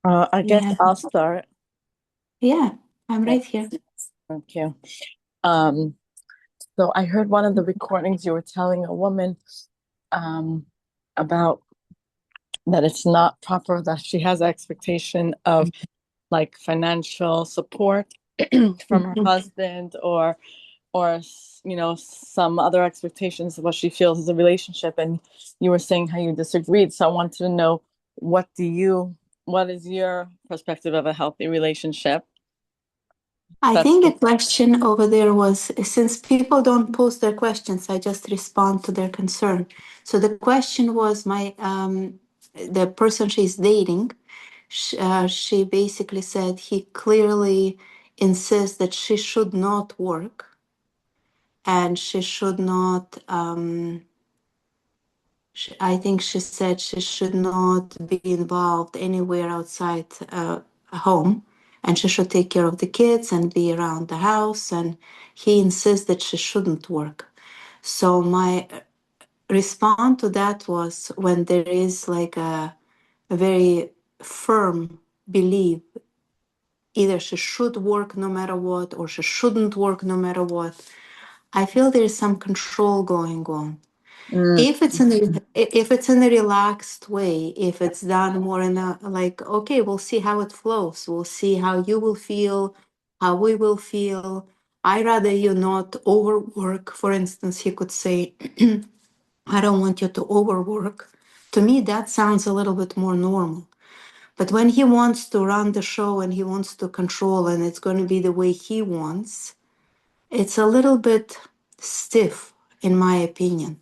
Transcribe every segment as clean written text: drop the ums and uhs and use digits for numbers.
I guess Yeah, I'll start. yeah, I'm Yes, right here. thank you. Um, so I heard one of the recordings you were telling a woman um, about that it's not proper that she has expectation of like financial support from her Mhm. husband or some other expectations of what she feels is a relationship. And you were saying how you disagreed. So I wanted to know what is your perspective of a healthy relationship? I That's think the question over there was since people don't post their questions, I just respond to their concern. So the question was the person she's dating, she basically said he clearly insists that she should not work and she should not. I think she said she should not be involved anywhere outside home and she should take care of the kids and be around the house. And he insists that she shouldn't work. So, my response to that was when there is like a very firm belief either she should work no matter what or she shouldn't work no matter what, I feel there is some control going on. mm, If it's in a relaxed way, if it's done more in a like, okay, we'll see how it flows, we'll see how you will feel, how we will feel. I rather you not overwork. For instance, he could say, I don't want you to overwork. To me that sounds a little bit more normal. But when he wants to run the show and he wants to control and it's going to be the way he wants, it's a little bit stiff in my opinion.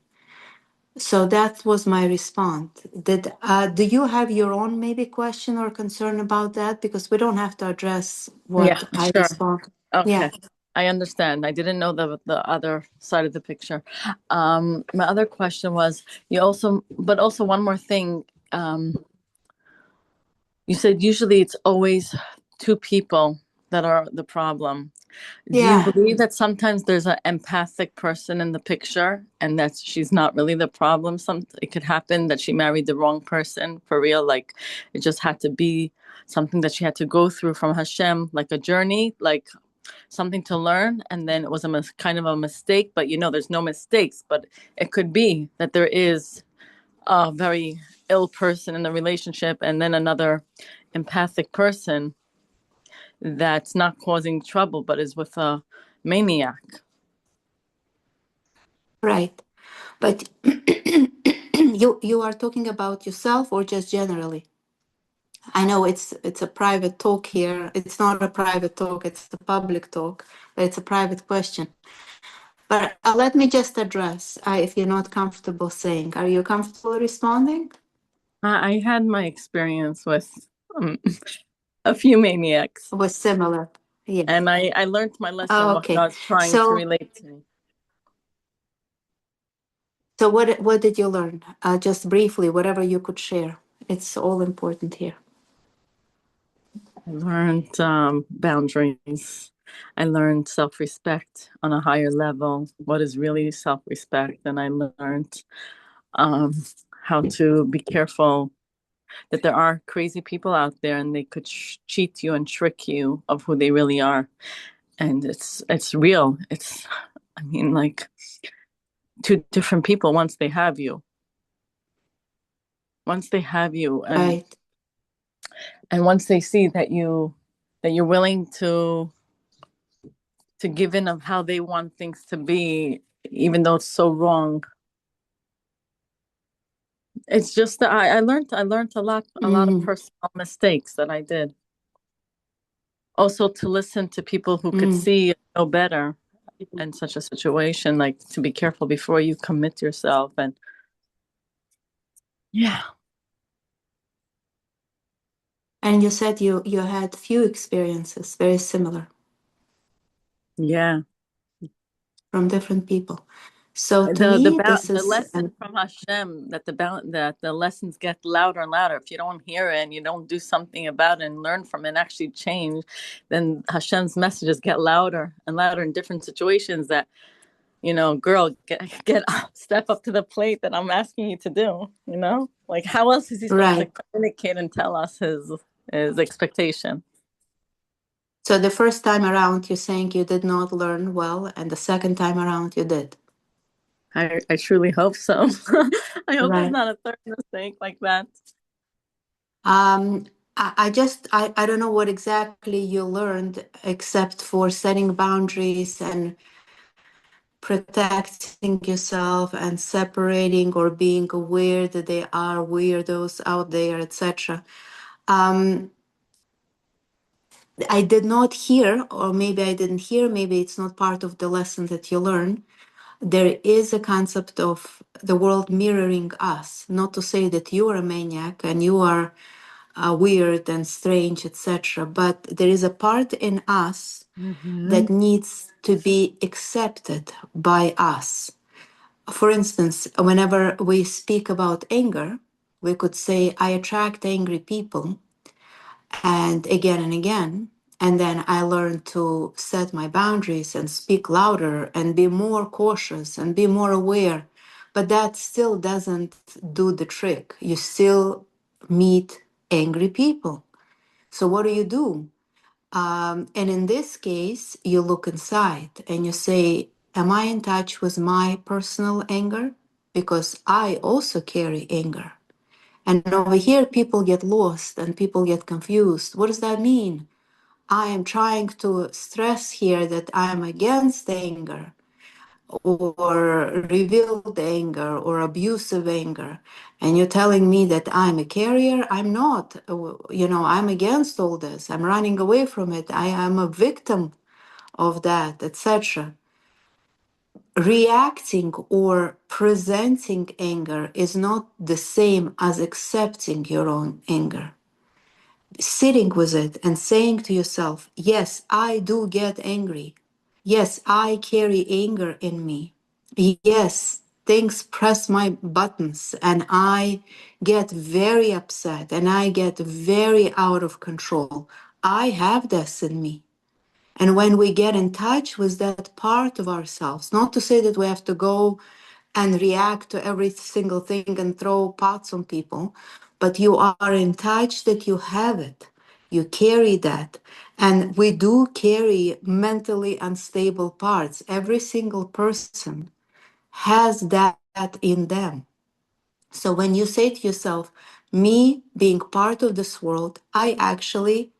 So that was my response. Do you have your own maybe question or concern about that? Because we don't have to address yeah, what I sure. respond. Yeah, Okay. I understand. I didn't know the other side of the picture. My other question was but also one more thing. You said usually it's always two people that are the problem. Do you yeah, believe that sometimes there's an empathic person in the picture and that she's not really the problem? It could happen that she married the wrong person for real. Like it just had to be something that she had to go through from Hashem, like a journey, like something to learn. And then it was kind of a mistake, but there's no mistakes, but it could be that there is a very ill person in the relationship and then another empathic person that's not causing trouble but is with a maniac. right. But you are talking about yourself or just generally? I know it's a private talk here. It's not a private talk, it's a public talk, but it's a private question. But let me just address, if you're not comfortable saying, are you comfortable responding? I had my experience with um, a few maniacs, Was similar. Yeah. and I learned my lesson Oh, what okay. God's trying to So, relate to me. so what did you learn? Just briefly, whatever you could share. It's all important here. I learned boundaries. I learned self-respect on a higher level. What is really self-respect? And I learned um, how to be careful that there are crazy people out there and they could cheat you and trick you of who they really are. And it's real. I mean, like two different people once they have you, Right. and once they see that you're willing to give in of how they want things to be, even though it's so wrong. It's just that I learned a lot of Mm, personal mistakes that I did. Also to listen to people who could mm. see and know better in such a situation, like to be careful before you commit yourself. And yeah, And you said you had few experiences very similar yeah. from different people. So to The me, this the is lesson from Hashem that the lessons get louder and louder. If you don't hear it and you don't do something about it and learn from it and actually change, then Hashem's messages get louder and louder in different situations. That girl, get up, step up to the plate that I'm asking you to do. Like how else is he supposed to right. communicate and tell us his? is expectation. So the first time around, you're saying you did not learn well, and the second time around, you did. I truly hope so. I hope there's Right. not a third mistake like that. I don't know what exactly you learned, except for setting boundaries and protecting yourself and separating or being aware that there are weirdos out there, etc. Um, I did not hear, or maybe I didn't hear, maybe it's not part of the lesson that you learn. There is a concept of the world mirroring us. Not to say that you are a maniac and you are weird and strange, etc. But there is a part in us Mm-hmm. that needs to be accepted by us. For instance, whenever we speak about anger, we could say, I attract angry people, and again. And then I learn to set my boundaries and speak louder and be more cautious and be more aware. But that still doesn't do the trick. You still meet angry people. So, what do? And in this case, you look inside and you say, am I in touch with my personal anger? Because I also carry anger. And over here, people get lost and people get confused. What does that mean? I am trying to stress here that I am against anger or revealed anger or abusive anger. And you're telling me that I'm a carrier. I'm not. I'm against all this. I'm running away from it. I am a victim of that, etc. Reacting or presenting anger is not the same as accepting your own anger. Sitting with it and saying to yourself, yes, I do get angry. Yes, I carry anger in me. Yes, things press my buttons and I get very upset and I get very out of control. I have this in me. And when we get in touch with that part of ourselves, not to say that we have to go and react to every single thing and throw pots on people, but you are in touch that you have it. You carry that. And we do carry mentally unstable parts. Every single person has that in them. So when you say to yourself, me being part of this world, I actually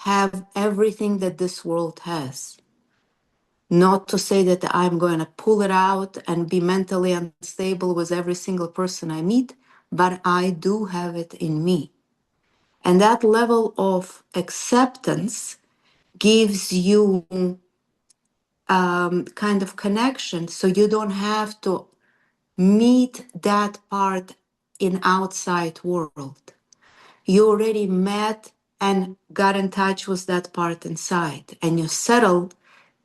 have everything that this world has. Not to say that I'm going to pull it out and be mentally unstable with every single person I meet, but I do have it in me. And that level of acceptance gives you kind of connection, so you don't have to meet that part in outside world. You already met and got in touch with that part inside, and you settled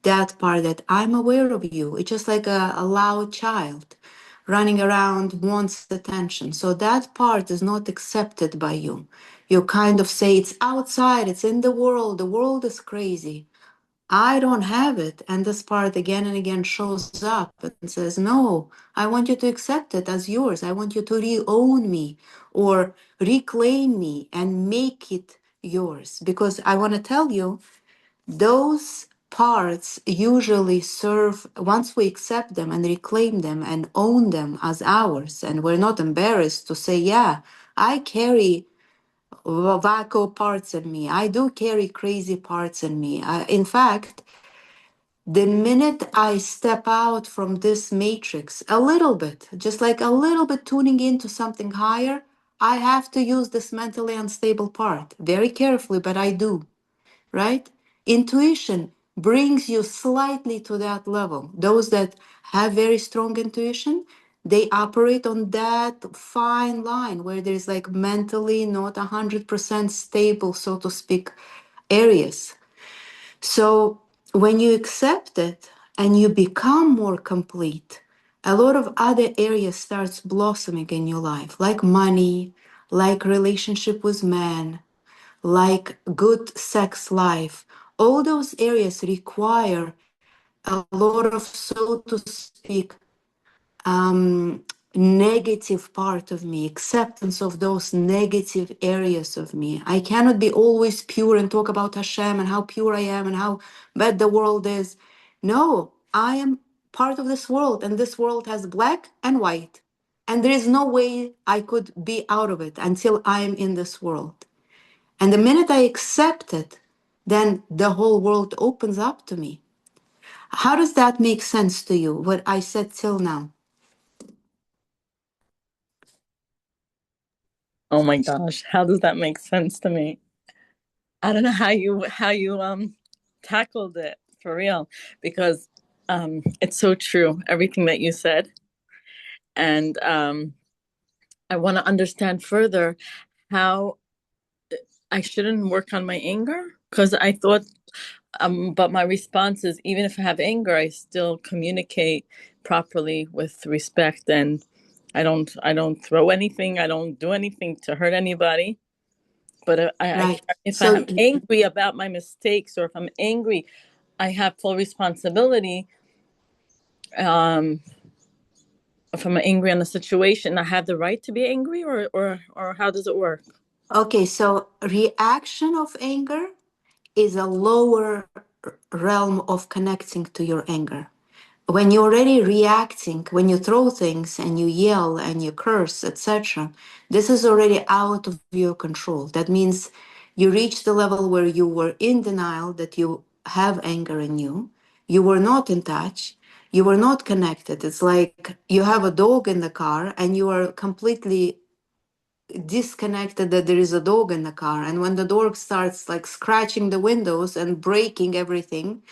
that part that I'm aware of you. It's just like a loud child running around wants attention. So that part is not accepted by you. You kind of say it's outside, it's in the world is crazy. I don't have it. And this part again and again shows up and says, no, I want you to accept it as yours. I want you to re-own me or reclaim me and make it yours. Because I want to tell you, those parts usually serve, once we accept them and reclaim them and own them as ours, and we're not embarrassed to say, yeah, I carry wacko parts in me. I do carry crazy parts in me. In fact, the minute I step out from this matrix a little bit, just like a little bit tuning into something higher, I have to use this mentally unstable part very carefully, but I do, right? Intuition brings you slightly to that level. Those that have very strong intuition, they operate on that fine line where there's like mentally not 100% stable, so to speak, areas. So when you accept it and you become more complete, a lot of other areas starts blossoming in your life, like money, like relationship with men, like good sex life. All those areas require a lot of, so to speak, negative part of me, acceptance of those negative areas of me. I cannot be always pure and talk about Hashem and how pure I am and how bad the world is. No, I am part of this world, and this world has black and white. And there is no way I could be out of it until I am in this world. And the minute I accept it, then the whole world opens up to me. How does that make sense to you, what I said till now? Oh my gosh, how does that make sense to me? I don't know how you tackled it for real, because it's so true, everything that you said. And I want to understand further how I shouldn't work on my anger, because I thought but my response is, even if I have anger, I still communicate properly with respect, and I don't throw anything, I don't do anything to hurt anybody. But Right. if So I'm angry about my mistakes, or if I'm angry, I have full responsibility. Um, if I'm angry on the situation, I have the right to be angry, or how does it work? okay, so reaction of anger is a lower realm of connecting to your anger. When you're already reacting, when you throw things and you yell and you curse, etc., this is already out of your control. That means you reach the level where you were in denial that you have anger in you. You were not in touch. You were not connected. It's like you have a dog in the car and you are completely disconnected that there is a dog in the car, and when the dog starts like scratching the windows and breaking everything,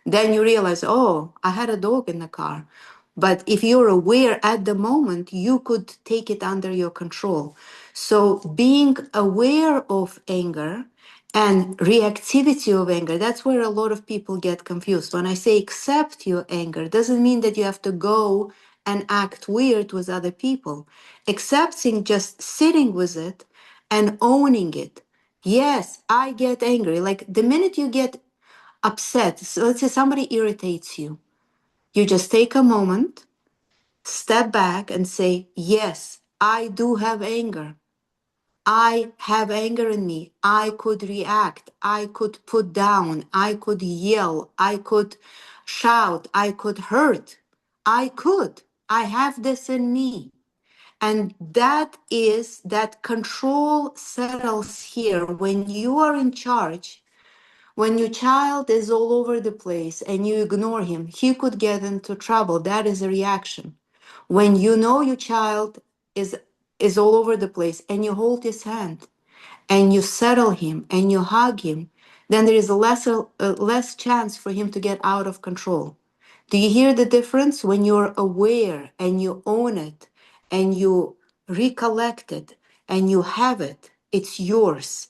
then you realize, oh, I had a dog in the car. But if you're aware at the moment, you could take it under your control. So being aware of anger and reactivity of anger, that's where a lot of people get confused. When I say accept your anger, doesn't mean that you have to go and act weird with other people. Accepting, just sitting with it and owning it. Yes, I get angry. Like the minute you get upset, so let's say somebody irritates you, you just take a moment, step back, and say, yes, I do have anger. I have anger in me. I could react. I could put down. I could yell. I could shout. I could hurt. I could. I have this in me. And that is that control settles here when you are in charge. When your child is all over the place and you ignore him, he could get into trouble. That is a reaction. When you know your child is all over the place and you hold his hand and you settle him and you hug him, then there is a less chance for him to get out of control. Do you hear the difference? When you're aware and you own it and you recollect it and you have it, it's yours.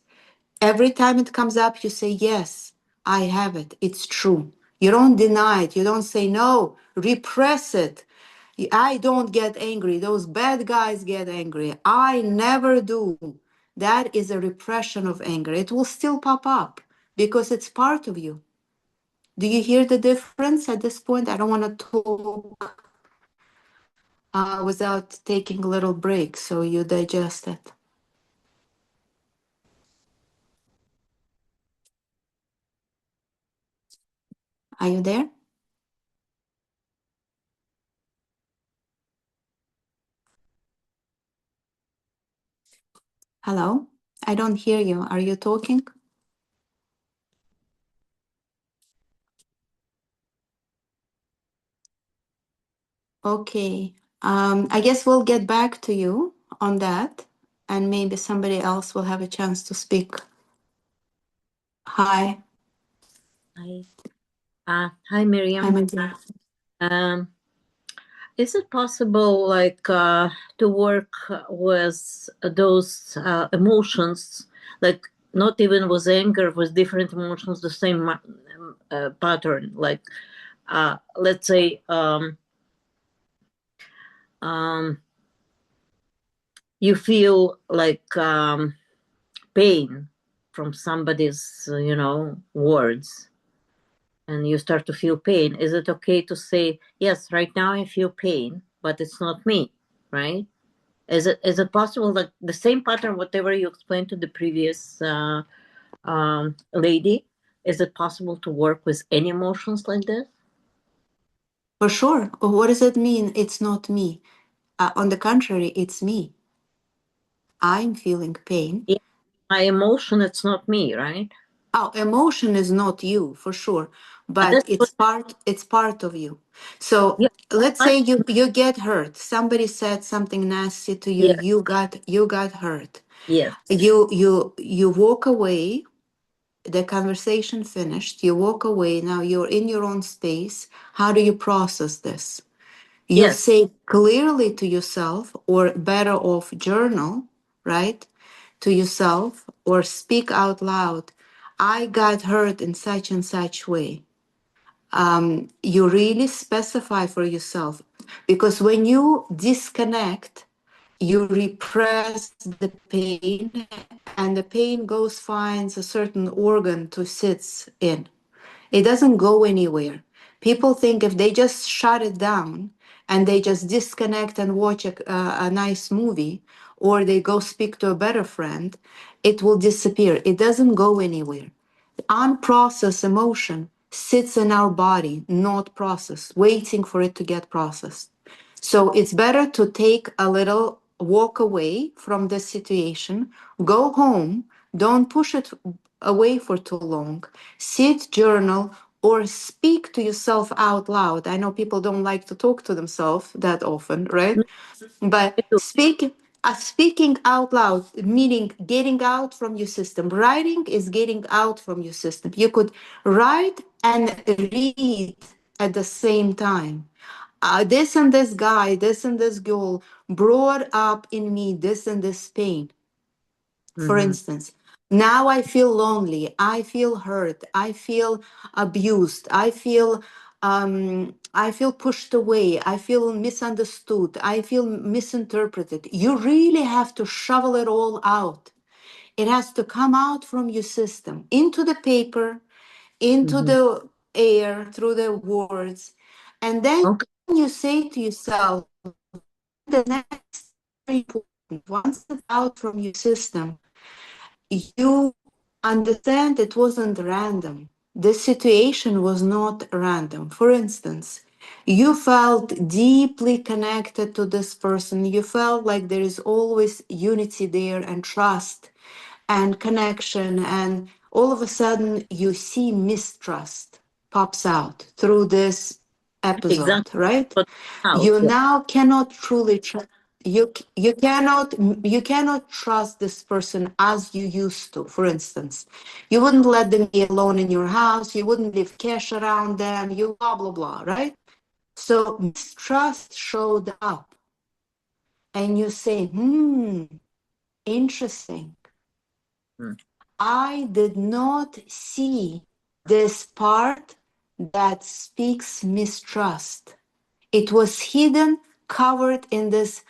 Every time it comes up, you say, yes, I have it. It's true. You don't deny it. You don't say, no, repress it. I don't get angry. Those bad guys get angry. I never do. That is a repression of anger. It will still pop up because it's part of you. Do you hear the difference at this point? I don't want to talk without taking a little break so you digest it. Are you there? Hello? I don't hear you. Are you talking? Okay. I guess we'll get back to you on that, and maybe somebody else will have a chance to speak. Hi. Hi. Hi, Miriam. Hi, Medina. Um, is it possible, like, to work with those emotions, like not even with anger, with different emotions, the same pattern? Like, let's say, you feel like pain from somebody's, words, and you start to feel pain. Is it okay to say, yes, right now I feel pain, but it's not me? right? Is it possible that the same pattern, whatever you explained to the previous lady, is it possible to work with any emotions like this? For sure. What does it mean? It's not me. On the contrary, it's me. I'm feeling pain. Yeah, my emotion, it's not me, right? Oh, emotion is not you, for sure, but That's what, it's part of you. So yeah, let's I, say you get hurt. Somebody said something nasty to you. yeah, You got hurt. yes, You walk away. The conversation finished. You walk away. Now you're in your own space. How do you process this? You yes, say clearly to yourself, or better off journal, right? To yourself, or speak out loud. I got hurt in such and such way. You really specify for yourself, because when you disconnect, you repress the pain, and the pain goes finds a certain organ to sit in. It doesn't go anywhere. People think if they just shut it down and they just disconnect and watch a nice movie, or they go speak to a better friend, it will disappear. It doesn't go anywhere. Unprocessed emotion sits in our body, not processed, waiting for it to get processed. So it's better to take a little walk away from the situation, go home, don't push it away for too long, sit, journal, or speak to yourself out loud. I know people don't like to talk to themselves that often, right? me But too. speaking out loud, meaning getting out from your system. Writing is getting out from your system. You could write and read at the same time. This and this guy, this and this girl brought up in me this and this pain. For Mhm. instance, now I feel lonely, I feel hurt, I feel abused, I feel pushed away, I feel misunderstood, I feel misinterpreted. You really have to shovel it all out. It has to come out from your system into the paper, into Mhm. the air, through the words. And then Okay, you say to yourself, the next very important, once it's out from your system, you understand it wasn't random. The situation was not random. For instance, you felt deeply connected to this person. You felt like there is always unity there and trust and connection. And all of a sudden, you see mistrust pops out through this episode, exactly. right? But out, You yeah. now cannot truly trust. You cannot trust this person as you used to. For instance, you wouldn't let them be alone in your house. You wouldn't leave cash around them. You blah blah blah, right? So mistrust showed up, and you say, interesting. Mm. I did not see this part that speaks mistrust. It was hidden, covered in this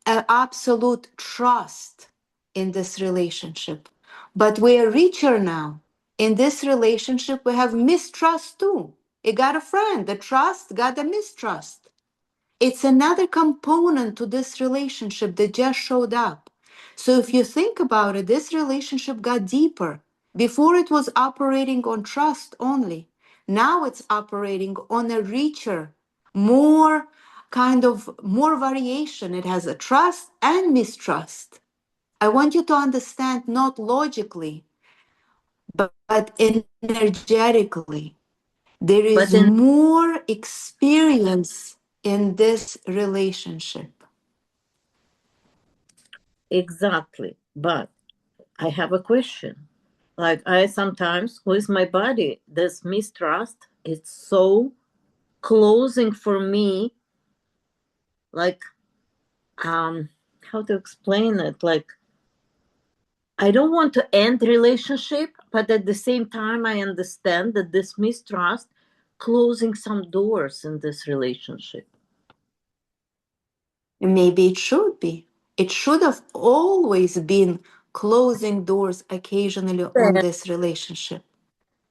absolute trust in this relationship. But we are richer now. In this relationship, we have mistrust too. You got a friend, the trust got a mistrust. It's another component to this relationship that just showed up. So if you think about it, this relationship got deeper. Before it was operating on trust only. Now it's operating on a richer, more more variation. It has a trust and mistrust. I want you to understand not logically, but energetically. There But is in more experience in this relationship. exactly. But I have a question. Like I sometimes with my body, this mistrust, it's so closing for me, like how to explain it? Like I don't want to end relationship, but at the same time I understand that this mistrust closing some doors in this relationship. Maybe it should be. It should have always been closing doors occasionally on Yeah, this relationship.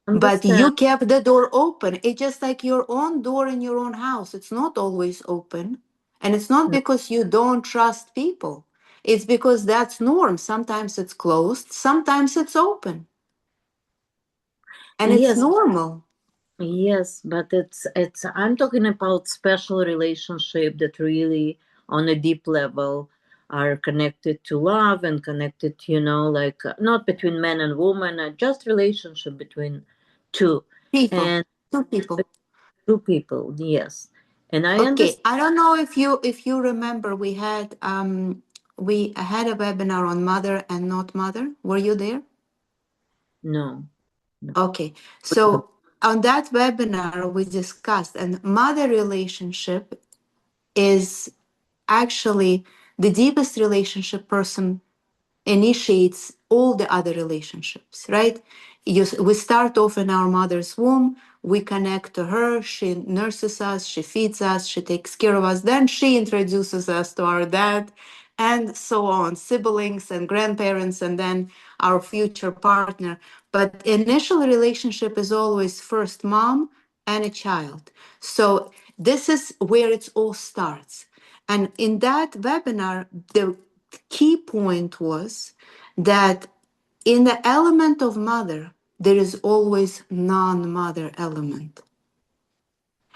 But understand. you kept the door open. It's just like your own door in your own house. It's not always open. And it's not because you don't trust people. It's because that's norm. Sometimes it's closed, sometimes it's open. And it's Yes, normal. yes, but it's I'm talking about special relationship that really on a deep level are connected to love and connected, like not between man and woman, just relationship between two People, and two people. two people. Yes, and I Okay, understand. I don't know if you remember we had a webinar on mother and not mother. Were you there? No, no. Okay, so on that webinar we discussed, and mother relationship is actually the deepest relationship person initiates all the other relationships, right? We start off in our mother's womb, we connect to her, she nurses us, she feeds us, she takes care of us, then she introduces us to our dad, and so on, siblings and grandparents, and then our future partner. But initial relationship is always first mom and a child. So this is where it all starts. And in that webinar, the key point was that in the element of mother, there is always non-mother element.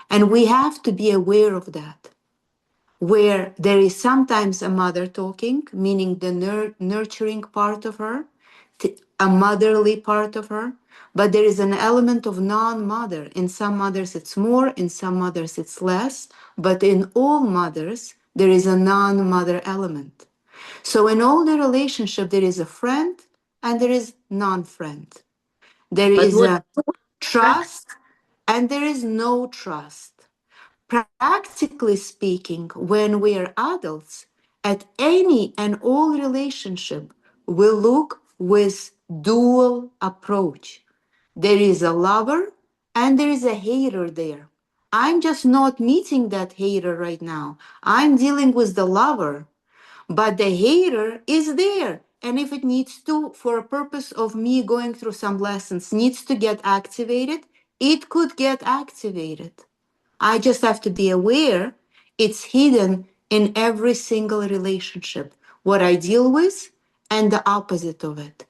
And we have to be aware of that, where there is sometimes a mother talking, meaning the nurturing part of her, a motherly part of her, but there is an element of non-mother. In some mothers it's more, in some mothers it's less, but in all mothers there is a non-mother element. So in all the relationship, there is a friend and there is non-friend. There But is what a prac- trust and there is no trust. Practically speaking, when we are adults, at any and all relationship, we look with dual approach. There is a lover and there is a hater there. I'm just not meeting that hater right now. I'm dealing with the lover. But the hater is there. And if it needs to, for a purpose of me going through some lessons, needs to get activated, it could get activated. I just have to be aware it's hidden in every single relationship, what I deal with and the opposite of it.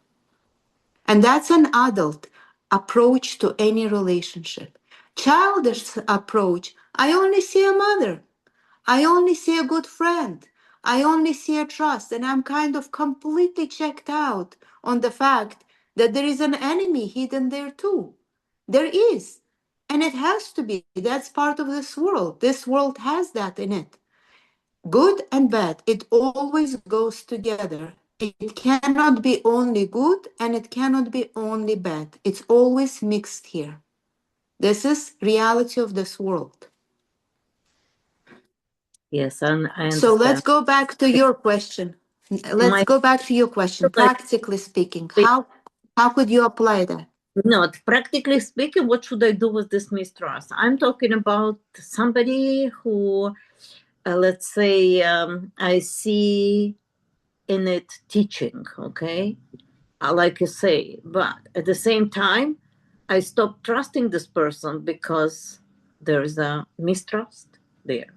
And that's an adult approach to any relationship. Childish approach, I only see a mother. I only see a good friend. I only see a trust. And I'm kind of completely checked out on the fact that there is an enemy hidden there too. There is. And it has to be. That's part of this world. This world has that in it. Good and bad, it always goes together. It cannot be only good and it cannot be only bad. It's always mixed here. This is reality of this world. yes, and I So let's understand. go back to your question. Let's My go back to your question. like Practically speaking, how could you apply that? not practically speaking, what should I do with this mistrust? I'm talking about somebody who, let's say, I see in it teaching, okay? Like you say, but at the same time, I stop trusting this person because there's a mistrust there.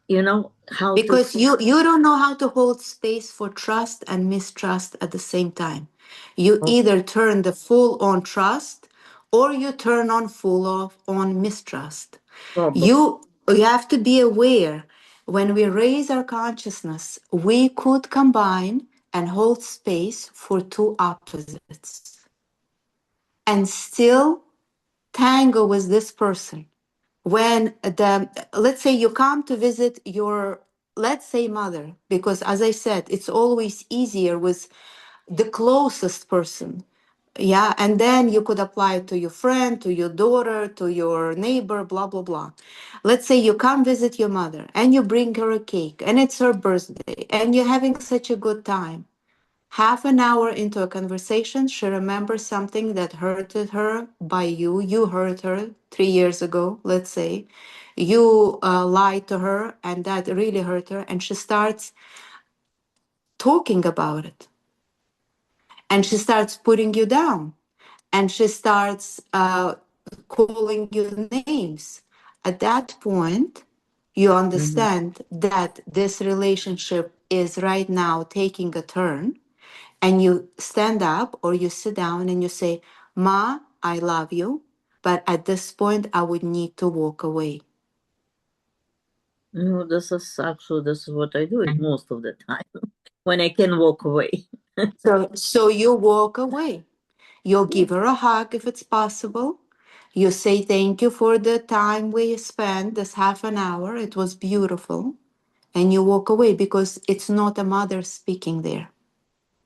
You know how to. Because you don't know how to hold space for trust and mistrust at the same time. You either turn the full on trust or you turn on full of on mistrust. Probably. You have to be aware when we raise our consciousness, we could combine and hold space for two opposites and still tango with this person. When let's say you come to visit your, let's say, mother, because as I said, it's always easier with the closest person. Yeah, and then you could apply it to your friend, to your daughter, to your neighbor, blah blah blah. Let's say you come visit your mother and you bring her a cake and it's her birthday and you're having such a good time. Half an hour into a conversation, she remembers something that hurted her by you. You hurt her 3 years ago, let's say. You lied to her, and that really hurt her. And she starts talking about it. And she starts putting you down. And she starts calling you names. At that point, You understand that this relationship is right now taking a turn, and you stand up or you sit down and you say, Ma, I love you, but at this point, I would need to walk away. No, this is what I do it most of the time when I can walk away. So you walk away. You'll give her a hug if it's possible. You say thank you for the time we spent, this half an hour. It was beautiful. And you walk away because it's not a mother speaking there.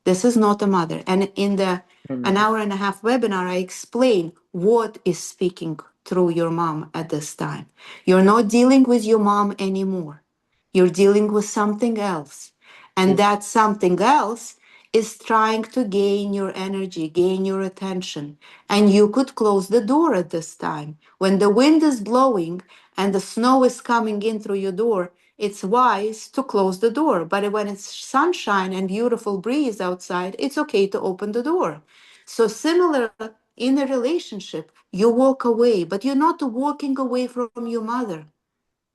This is not a mother. And in the I an know. hour and a half webinar, I explain what is speaking through your mom at this time. You're not dealing with your mom anymore. You're dealing with something else. And Yes. that something else is trying to gain your energy, gain your attention. And you could close the door at this time. When the wind is blowing and the snow is coming in through your door, it's wise to close the door. But when it's sunshine and beautiful breeze outside, it's okay to open the door. So similar in a relationship, you walk away, but you're not walking away from your mother.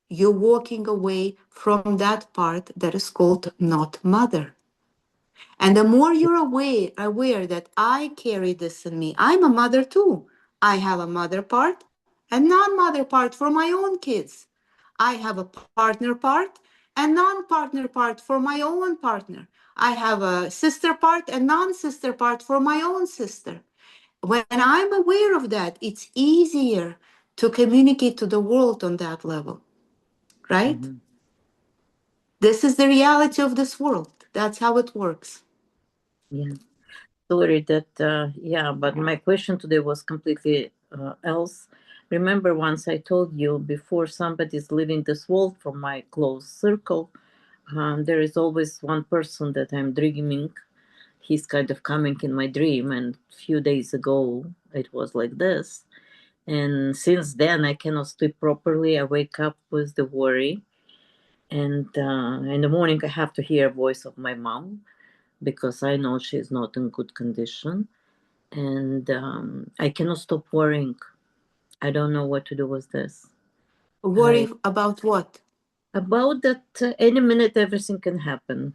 You're walking away from that part that is called not mother. And the more you're aware that I carry this in me, I'm a mother too. I have a mother part and non-mother part for my own kids. I have a partner part and non-partner part for my own partner. I have a sister part and non-sister part for my own sister. When I'm aware of that, it's easier to communicate to the world on that level, right? Mm-hmm. This is the reality of this world. That's how it works. Yeah. Sorry that, yeah, but my question today was completely else. Remember, once I told you before somebody's leaving this world from my close circle, there is always one person that I'm dreaming. He's kind of coming in my dream, and a few days ago it was like this. And since then, I cannot sleep properly. I wake up with the worry, and in the morning, I have to hear a voice of my mom because I know she's not in good condition, and I cannot stop worrying. I don't know what to do with this. I Worry about what? about that any minute everything can happen.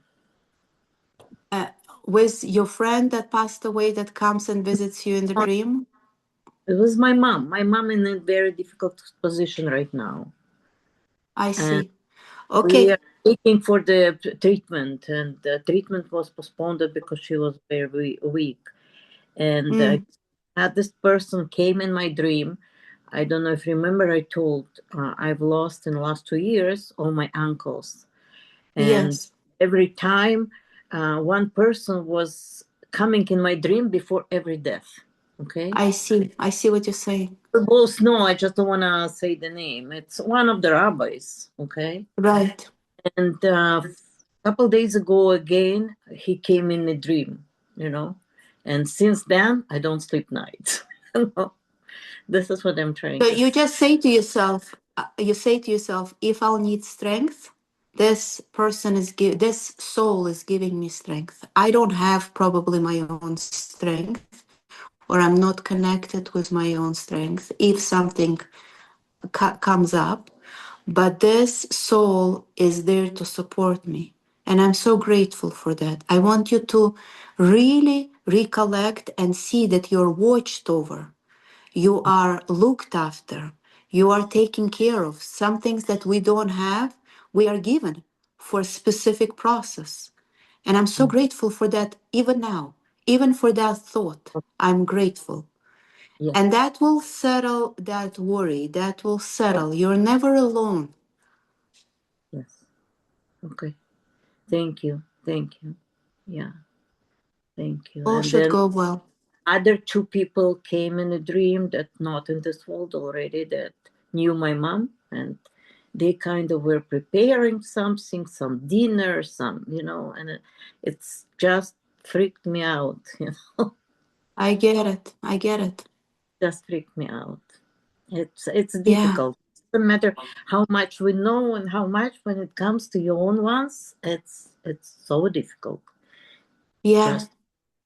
uh, with your friend that passed away that comes and visits you in the dream? It was my mom. My mom in a very difficult position right now, I and see. we Okay. are waiting for the treatment, and the treatment was postponed because she was very weak. And Mm, had this person came in my dream. I don't know if you remember. I told I've lost in the last 2 years all my uncles, and yes, every time one person was coming in my dream before every death. Okay, I see. I see what you're saying. we both know. I just don't want to say the name. It's one of the rabbis. Okay, Right. and a couple days ago again he came in a dream. And since then I don't sleep nights. This is what I'm trying So to you say. just say to yourself, if I'll need strength, this person this soul is giving me strength. I don't have probably my own strength, or I'm not connected with my own strength. If something comes up, but this soul is there to support me. And I'm so grateful for that. I want you to really recollect and see that you're watched over, you are looked after, you are taken care of. Some things that we don't have, we are given for a specific process. And I'm so grateful for that, even now, even for that thought. I'm grateful. Yes, And that will settle that worry, that will settle. You're never alone. yes. Okay. Thank you. Yeah, thank you. All And should then go well. other two people came in a dream that not in this world already that knew my mom, and they kind of were preparing something, some dinner, and it's just freaked me out. I get it. I get it. Just freaked me out. It's Yeah. difficult. It doesn't matter how much we know and how much when it comes to your own ones, it's so difficult. Yeah. Just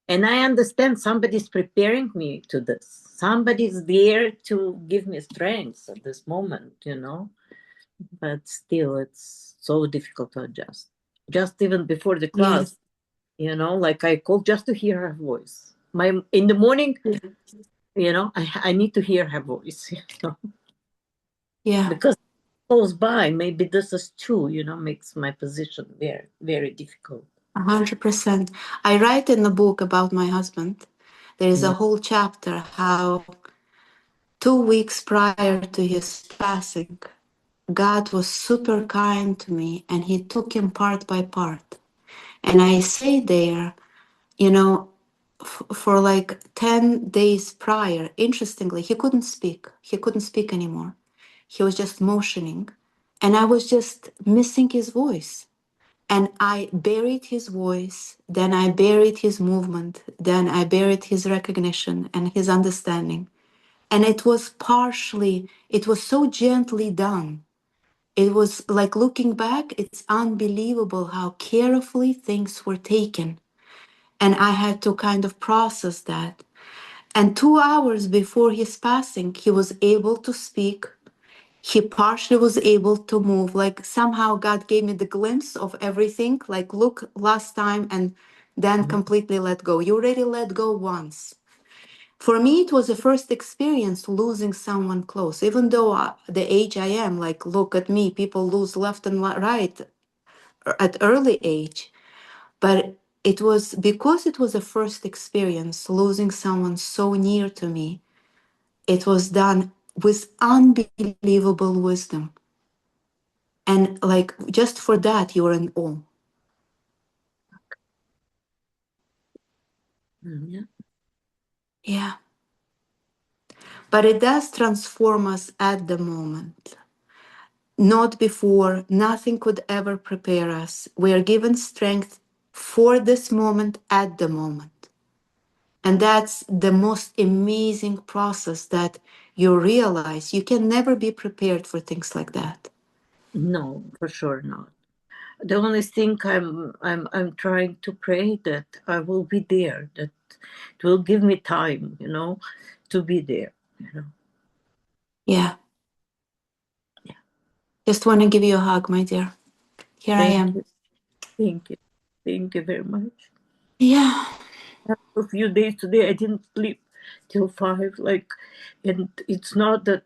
and I understand somebody's preparing me to this. Somebody's there to give me strength at this moment. but still it's so difficult to adjust. Just even before the Yeah. class, like I called just to hear her voice. In the morning, I need to hear her voice, Yeah. because close by, maybe this is too, makes my position very, very difficult. 100%. I write in the book about my husband. There is a Yeah. whole chapter how 2 weeks prior to his passing, God was super kind to me and he took him part by part. And I say there, you know, for like 10 days prior, interestingly, he couldn't speak. He couldn't speak anymore. He was just motioning. And I was just missing his voice. And I buried his voice, then I buried his movement, then I buried his recognition and his understanding. And it was so gently done. It was like looking back, it's unbelievable how carefully things were taken. And I had to kind of process that. And 2 hours before his passing, he was able to speak. He partially was able to move. Like somehow God gave me the glimpse of everything. Like, look, last time, and then Mhm. completely let go. You already let go once. For me, it was the first experience losing someone close. Even though the age I am, like, look at me, people lose left and right at early age. But it was because it was a first experience losing someone so near to me. It was done with unbelievable wisdom. And like just for that, you're in awe. Yeah. Yeah. But it does transform us at the moment. Not before, nothing could ever prepare us. We are given strength for this moment at the moment. And that's the most amazing process that you realize you can never be prepared for things like that. No, for sure not. The only thing I'm trying to pray that I will be there, that it will give me time, to be there. Yeah. Yeah. Just want to give you a hug, my dear. Here I Thank am. you. Thank you. Thank you very much. Yeah. A few days today I didn't sleep till 5, and it's not that,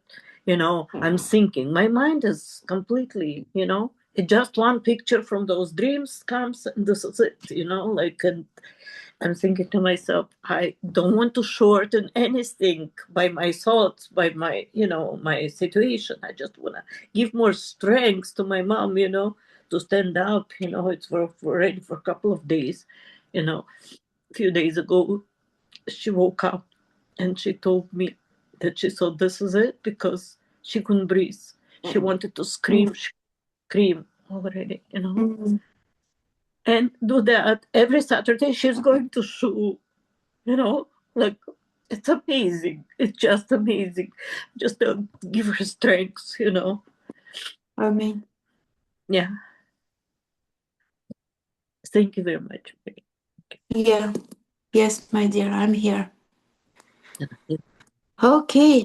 I'm thinking. My mind is completely, it just one picture from those dreams comes and this is it, and I'm thinking to myself, I don't want to shorten anything by my thoughts, by my situation. I just want to give more strength to my mom, to stand up. It's for already for a couple of days. A few days ago, she woke up and she told me that she thought this is it because she couldn't breathe. She wanted to scream, scream already. Mm. And do that every Saturday. She's going to show. you know like it's amazing, it's just amazing, just to give her strength. I mean, Yeah, thank you very much. yeah. Yes, my dear, I'm here. Okay.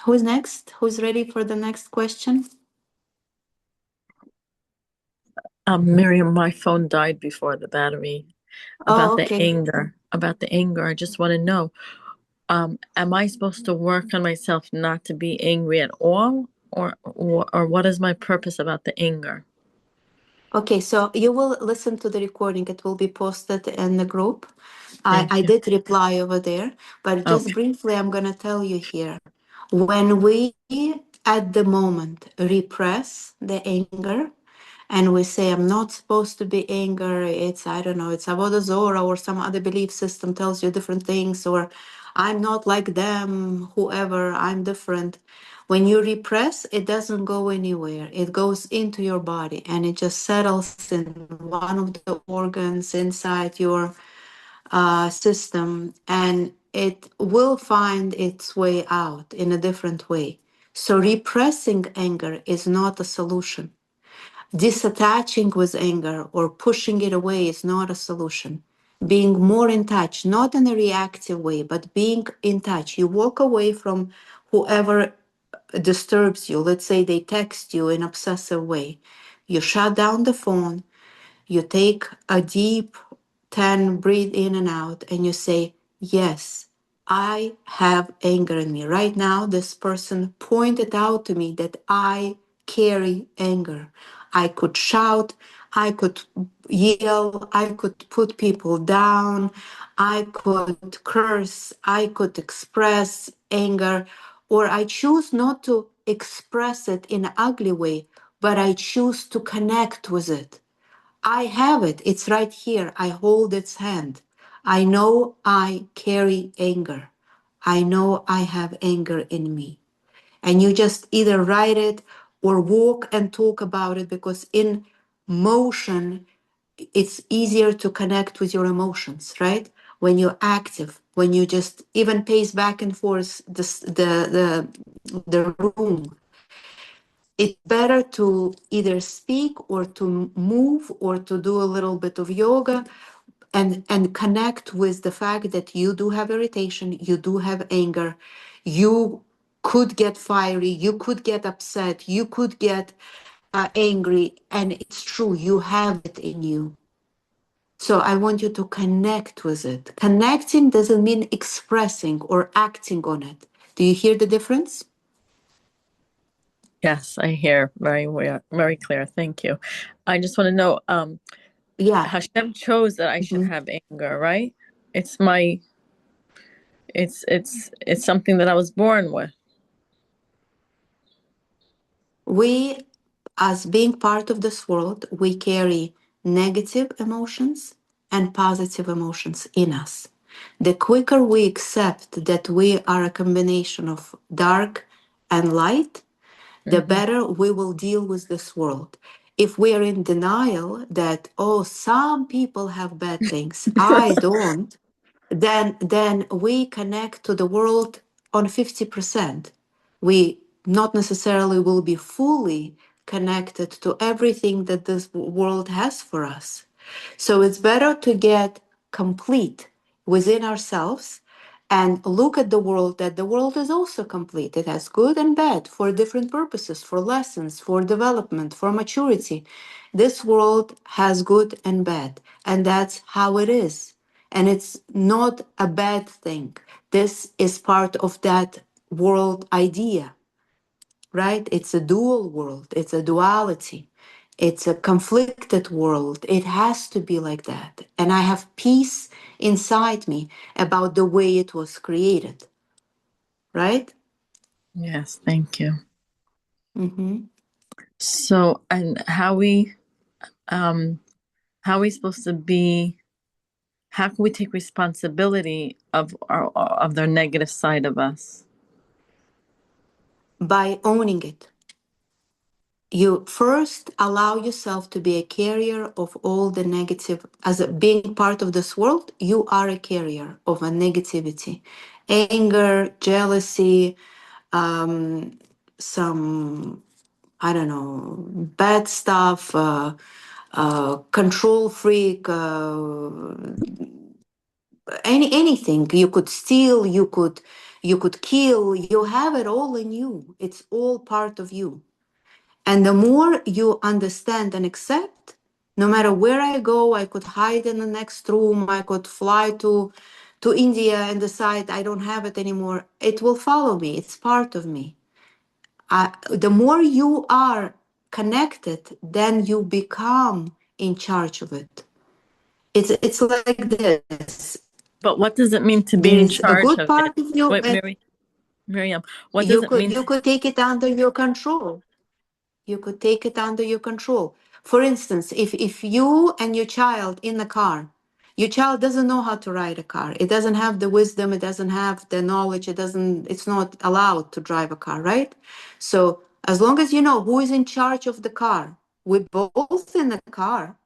Who's next? Who's ready for the next question? Miriam, my phone died before the battery. Oh, About the okay. anger. About the anger, I just want to know, am I supposed to work on myself not to be angry at all? Or what is my purpose about the anger? Okay, so you will listen to the recording. It will be posted in the group. I Thank you. did reply over there, but just Okay. briefly, I'm going to tell you here. When we, at the moment, repress the anger and we say, I'm not supposed to be angry, it's, I don't know, it's Avodah Zorah or some other belief system tells you different things, or I'm not like them, whoever, I'm different. When you repress, it doesn't go anywhere. It goes into your body and it just settles in one of the organs inside your system, and it will find its way out in a different way. So, repressing anger is not a solution. Disattaching with anger or pushing it away is not a solution. Being more in touch, not in a reactive way, but being in touch. You walk away from whoever disturbs you, let's say they text you in obsessive way, you shut down the phone, you take a deep 10 breathe in and out, and you say, yes, I have anger in me. Right now, this person pointed out to me that I carry anger. I could shout, I could yell, I could put people down, I could curse, I could express anger, or I choose not to express it in an ugly way, but I choose to connect with it. I have it. It's right here. I hold its hand. I know I carry anger. I know I have anger in me. And you just either write it or walk and talk about it, because in motion, it's easier to connect with your emotions, right? When you're active, when you just even pace back and forth the room, it's better to either speak or to move or to do a little bit of yoga, and connect with the fact that you do have irritation, you do have anger, you could get fiery, you could get upset, you could get angry, and it's true, you have it in you. So I want you to connect with it. Connecting doesn't mean expressing or acting on it. Do you hear the difference? Yes, I hear very clear. Thank you. I just want to know, Yeah. Hashem chose that I should Mhm. have anger, right? It's my, it's something that I was born with. We, as being part of this world, we carry negative emotions and positive emotions in us. The quicker we accept that we are a combination of dark and light, the Hmm. better we will deal with this world. If we are in denial that, oh, some people have bad things, I don't, then we connect to the world on 50%. We not necessarily will be fully connected to everything that this world has for us. So it's better to get complete within ourselves and look at the world, that the world is also complete. It has good and bad for different purposes, for lessons, for development, for maturity. This world has good and bad, and that's how it is. And it's not a bad thing. This is part of that world idea, right? It's a dual world, it's a duality, it's a conflicted world. It has to be like that. And I have peace inside me about the way it was created, right? Yes, thank you. Mm-hmm. So, and um, how we supposed to be? How can we take responsibility of their negative side of us? By owning it. You first allow yourself to be a carrier of all the negative. As a, being part of this world, you are a carrier of a negativity, anger, jealousy, some, I don't know, bad stuff, control freak, anything. You could steal, you could kill. You have it all in you. It's all part of you. And the more you understand and accept, no matter where I go, I could hide in the next room, I could fly to India and decide I don't have it anymore. It will follow me. It's part of me. The more you are connected, then you become in charge of it. It's like this. But what does it mean to be There in is a charge good of it? part of you, Wait, and Miriam, what does you it could mean you could take it under your control. You could take it under your control. For instance, if you and your child in the car, your child doesn't know how to ride a car. It doesn't have the wisdom, it doesn't have the knowledge, it's not allowed to drive a car, right? So as long as you know who is in charge of the car, we're both in the car,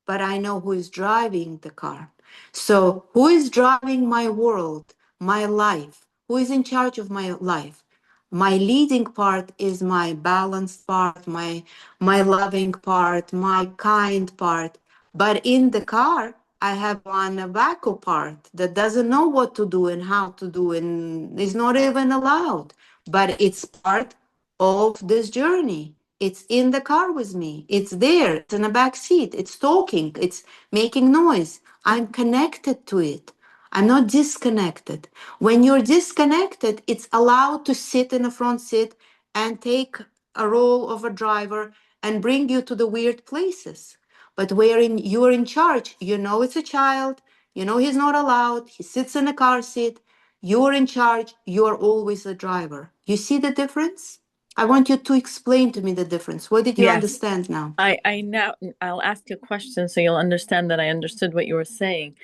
but I know who is driving the car. So, who is driving my world, my life? Who is in charge of my life? My leading part is my balanced part, my loving part, my kind part. But in the car, I have one wacko part that doesn't know what to do and how to do and is not even allowed. but it's part of this journey. It's in the car with me. It's there. It's in the back seat. It's talking. It's making noise. I'm connected to it. I'm not disconnected. When you're disconnected, it's allowed to sit in the front seat and take a role of a driver and bring you to the weird places. But wherein you're in charge, you know it's a child, you know he's not allowed, he sits in a car seat, you're in charge, you're always the driver. You see the difference? I want you to explain to me the difference. What did you Yes. understand now? I'll ask you a question so you'll understand that I understood what you were saying.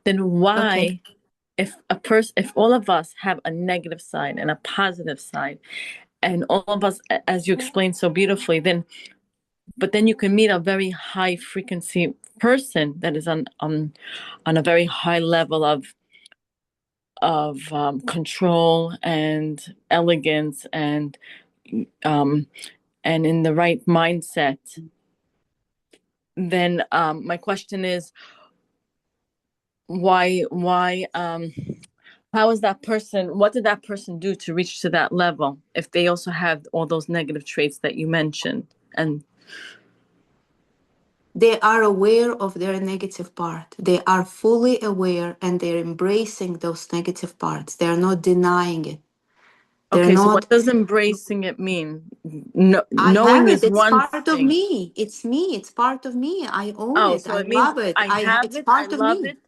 Then Okay. why, if all of us have a negative side and a positive side, and all of us, as you explained so beautifully, but then you can meet a very high frequency person that is on a very high level of control and elegance um, and in the right mindset. Then my question is, why how is that person, what did that person do to reach to that level if they also have all those negative traits that you mentioned? And They are aware of their negative part. They are fully aware and they're embracing those negative parts. They're not denying it. They're okay, so what not, does embracing it mean? No, I have knowing it. is It's one part of thing. me. It's me. It's part of me. I own Oh, it. so I it means love it. I have It's it, I part of love me. it,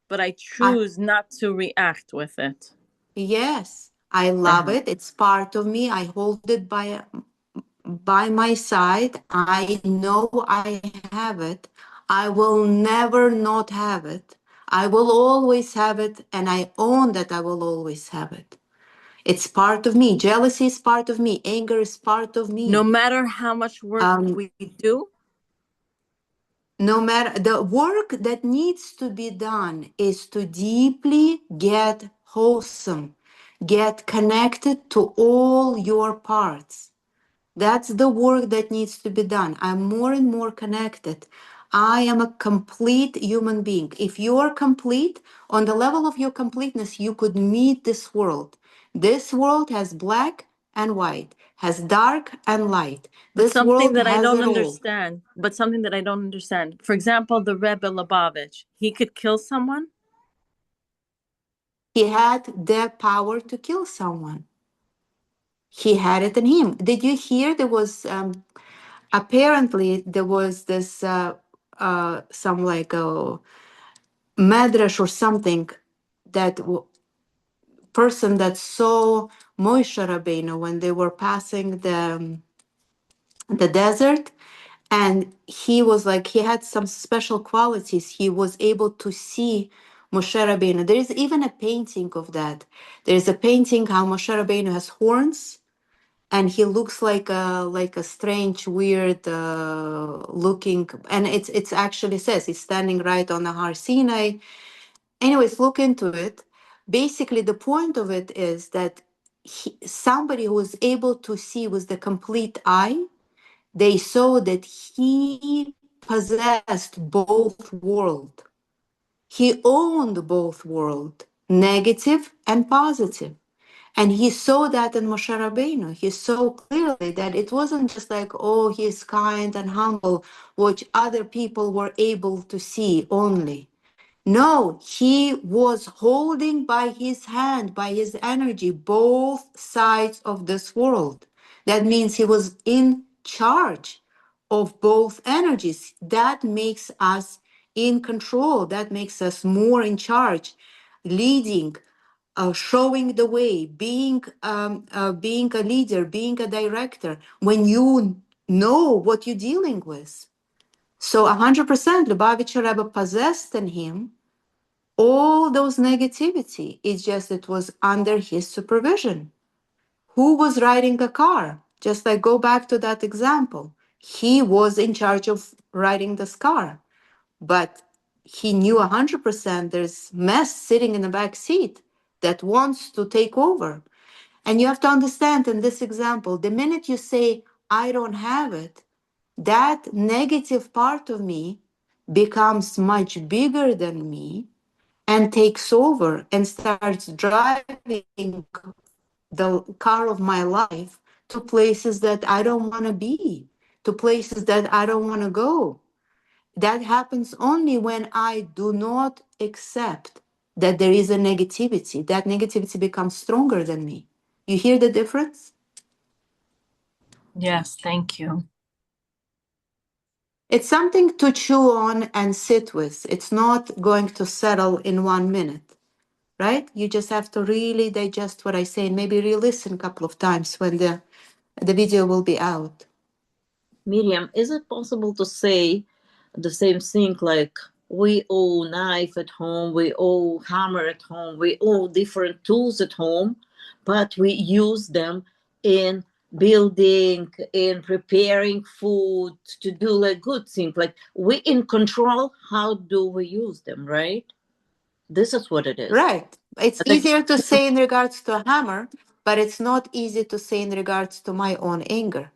but I I, choose not to react with it. yes, I love Uh-huh. it. It's part of me. I hold it by my side. I know I have it. I will never not have it. I will always have it, and I own that I will always have it. It's part of me. Jealousy is part of me. Anger is part of No me. matter how much work Um, we do. no matter the work that needs to be done is to deeply get wholesome, get connected to all your parts. That's the work that needs to be done. I'm more and more connected. I am a complete human being. If you are complete, on the level of your completeness, you could meet this world. This world has black and white, has dark and light. But This something world that I has don't it all. understand. But something that I don't understand. For example, the Rebbe Lubavitch, he could kill someone. He had the power to kill someone. He had it in him. Did you hear there was apparently there was this some like a medrash or something that person that saw Moshe Rabbeinu when they were passing the desert, and he was like he had some special qualities. He was able to see Moshe Rabbeinu. There is even a painting of that. There is a painting how Moshe Rabbeinu has horns, and he looks like a strange, weird looking. And it's actually says he's standing right on the Har Sinai. Anyways, look into it. Basically, the point of it is that somebody who was able to see with the complete eye, they saw that he possessed both world. He owned both world, negative and positive. And he saw that in Moshe Rabbeinu. He saw clearly that it wasn't just like, oh, he's kind and humble, which other people were able to see only. No, he was holding by his hand, by his energy, both sides of this world. That means he was in charge of both energies. That makes us in control. That makes us more in charge, leading, showing the way, being a leader, being a director. When you know what you're dealing with, so 100%, Lubavitcher Rebbe possessed in him all those negativity. It's just it was under his supervision. Who was riding a car? Just like go back to that example. He was in charge of riding this car, but he knew 100% there's mess sitting in the back seat that wants to take over. And you have to understand in this example, the minute you say, I don't have it, that negative part of me becomes much bigger than me and takes over and starts driving the car of my life to places that I don't want to be, to places that I don't want to go. That happens only when I do not accept that there is a negativity. That negativity becomes stronger than me. You hear the difference? Yes, thank you. It's something to chew on and sit with. It's not going to settle in 1 minute, right? You just have to really digest what I say and maybe re-listen a couple of times when the video will be out. Miriam, is it possible to say the same thing like we owe knife at home, we owe hammer at home, we owe different tools at home, but we use them in building, in preparing food, to do like good things. Like we in control, how do we use them, right? This is what it is. Right. It's Like, easier to say in regards to a hammer, but it's not easy to say in regards to my own anger.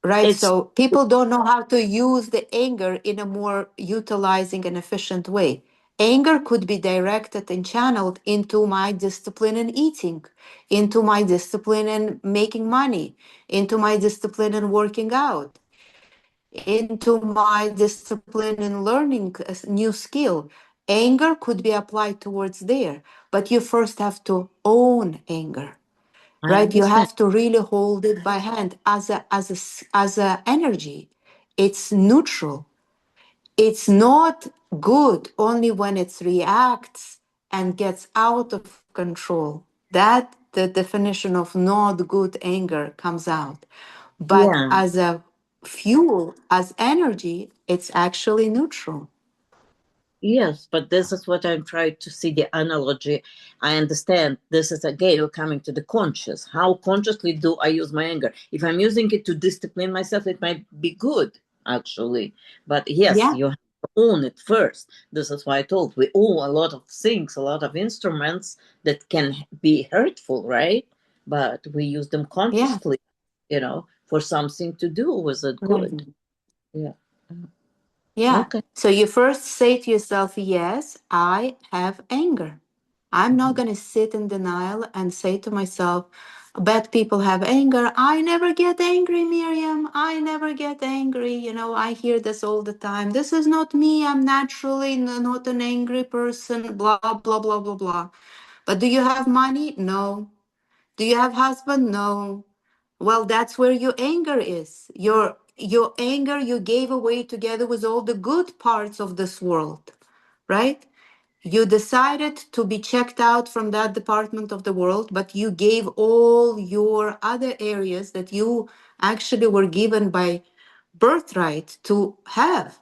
Right. it's So people don't know how to use the anger in a more utilizing and efficient way. Anger could be directed and channeled into my discipline in eating, into my discipline in making money, into my discipline in working out, into my discipline in learning a new skill. Anger could be applied towards there, but you first have to own anger, I right? You understand. have to really hold it by hand as a energy. It's neutral. It's not good only when it reacts and gets out of control. That the definition of not good anger comes out. But Yeah. as a fuel, as energy, it's actually neutral. Yes, but this is what I'm trying to see the analogy. I understand this is again we're coming to the conscious. How consciously do I use my anger? If I'm using it to discipline myself, it might be good, actually. But yes, Yeah, you have to own it first. This is why I told we own a lot of things, a lot of instruments that can be hurtful, right? But we use them yeah, consciously, for something to do with it good. right. Yeah. Yeah. Okay. So you first say to yourself, yes, I have anger. I'm not Mhm. going to sit in denial and say to myself, bad people have anger. I never get angry, Miriam. I never get angry. I hear this all the time. This is not me. I'm naturally not an angry person, blah, blah, blah, blah, blah. But do you have money? No. Do you have husband? No. Well, that's where your anger is. Your anger you gave away together with all the good parts of this world, right? You decided to be checked out from that department of the world, but you gave all your other areas that you actually were given by birthright to have.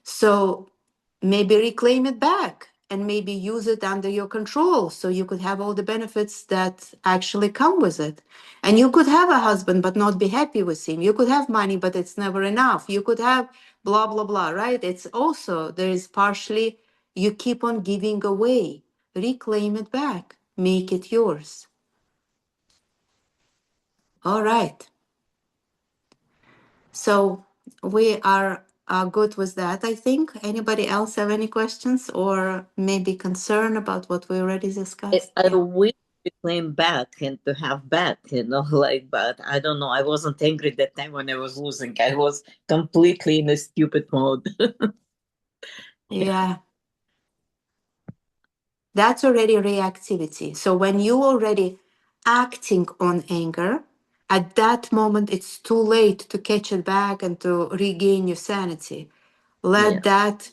So maybe reclaim it back and maybe use it under your control so you could have all the benefits that actually come with it. And you could have a husband but not be happy with him. You could have money but it's never enough. You could have blah blah blah, right? It's also there is partially you keep on giving away. Reclaim it back. Make it yours. All right. So we are good with that, I think. Anybody else have any questions or maybe concern about what we already discussed? I Yeah. wish to claim back and to have back, like, but I don't know. I wasn't angry that time when I was losing. I was completely in a stupid mode. Yeah. Yeah. That's already reactivity. So when you already acting on anger, at that moment it's too late to catch it back and to regain your sanity. Let Yes. that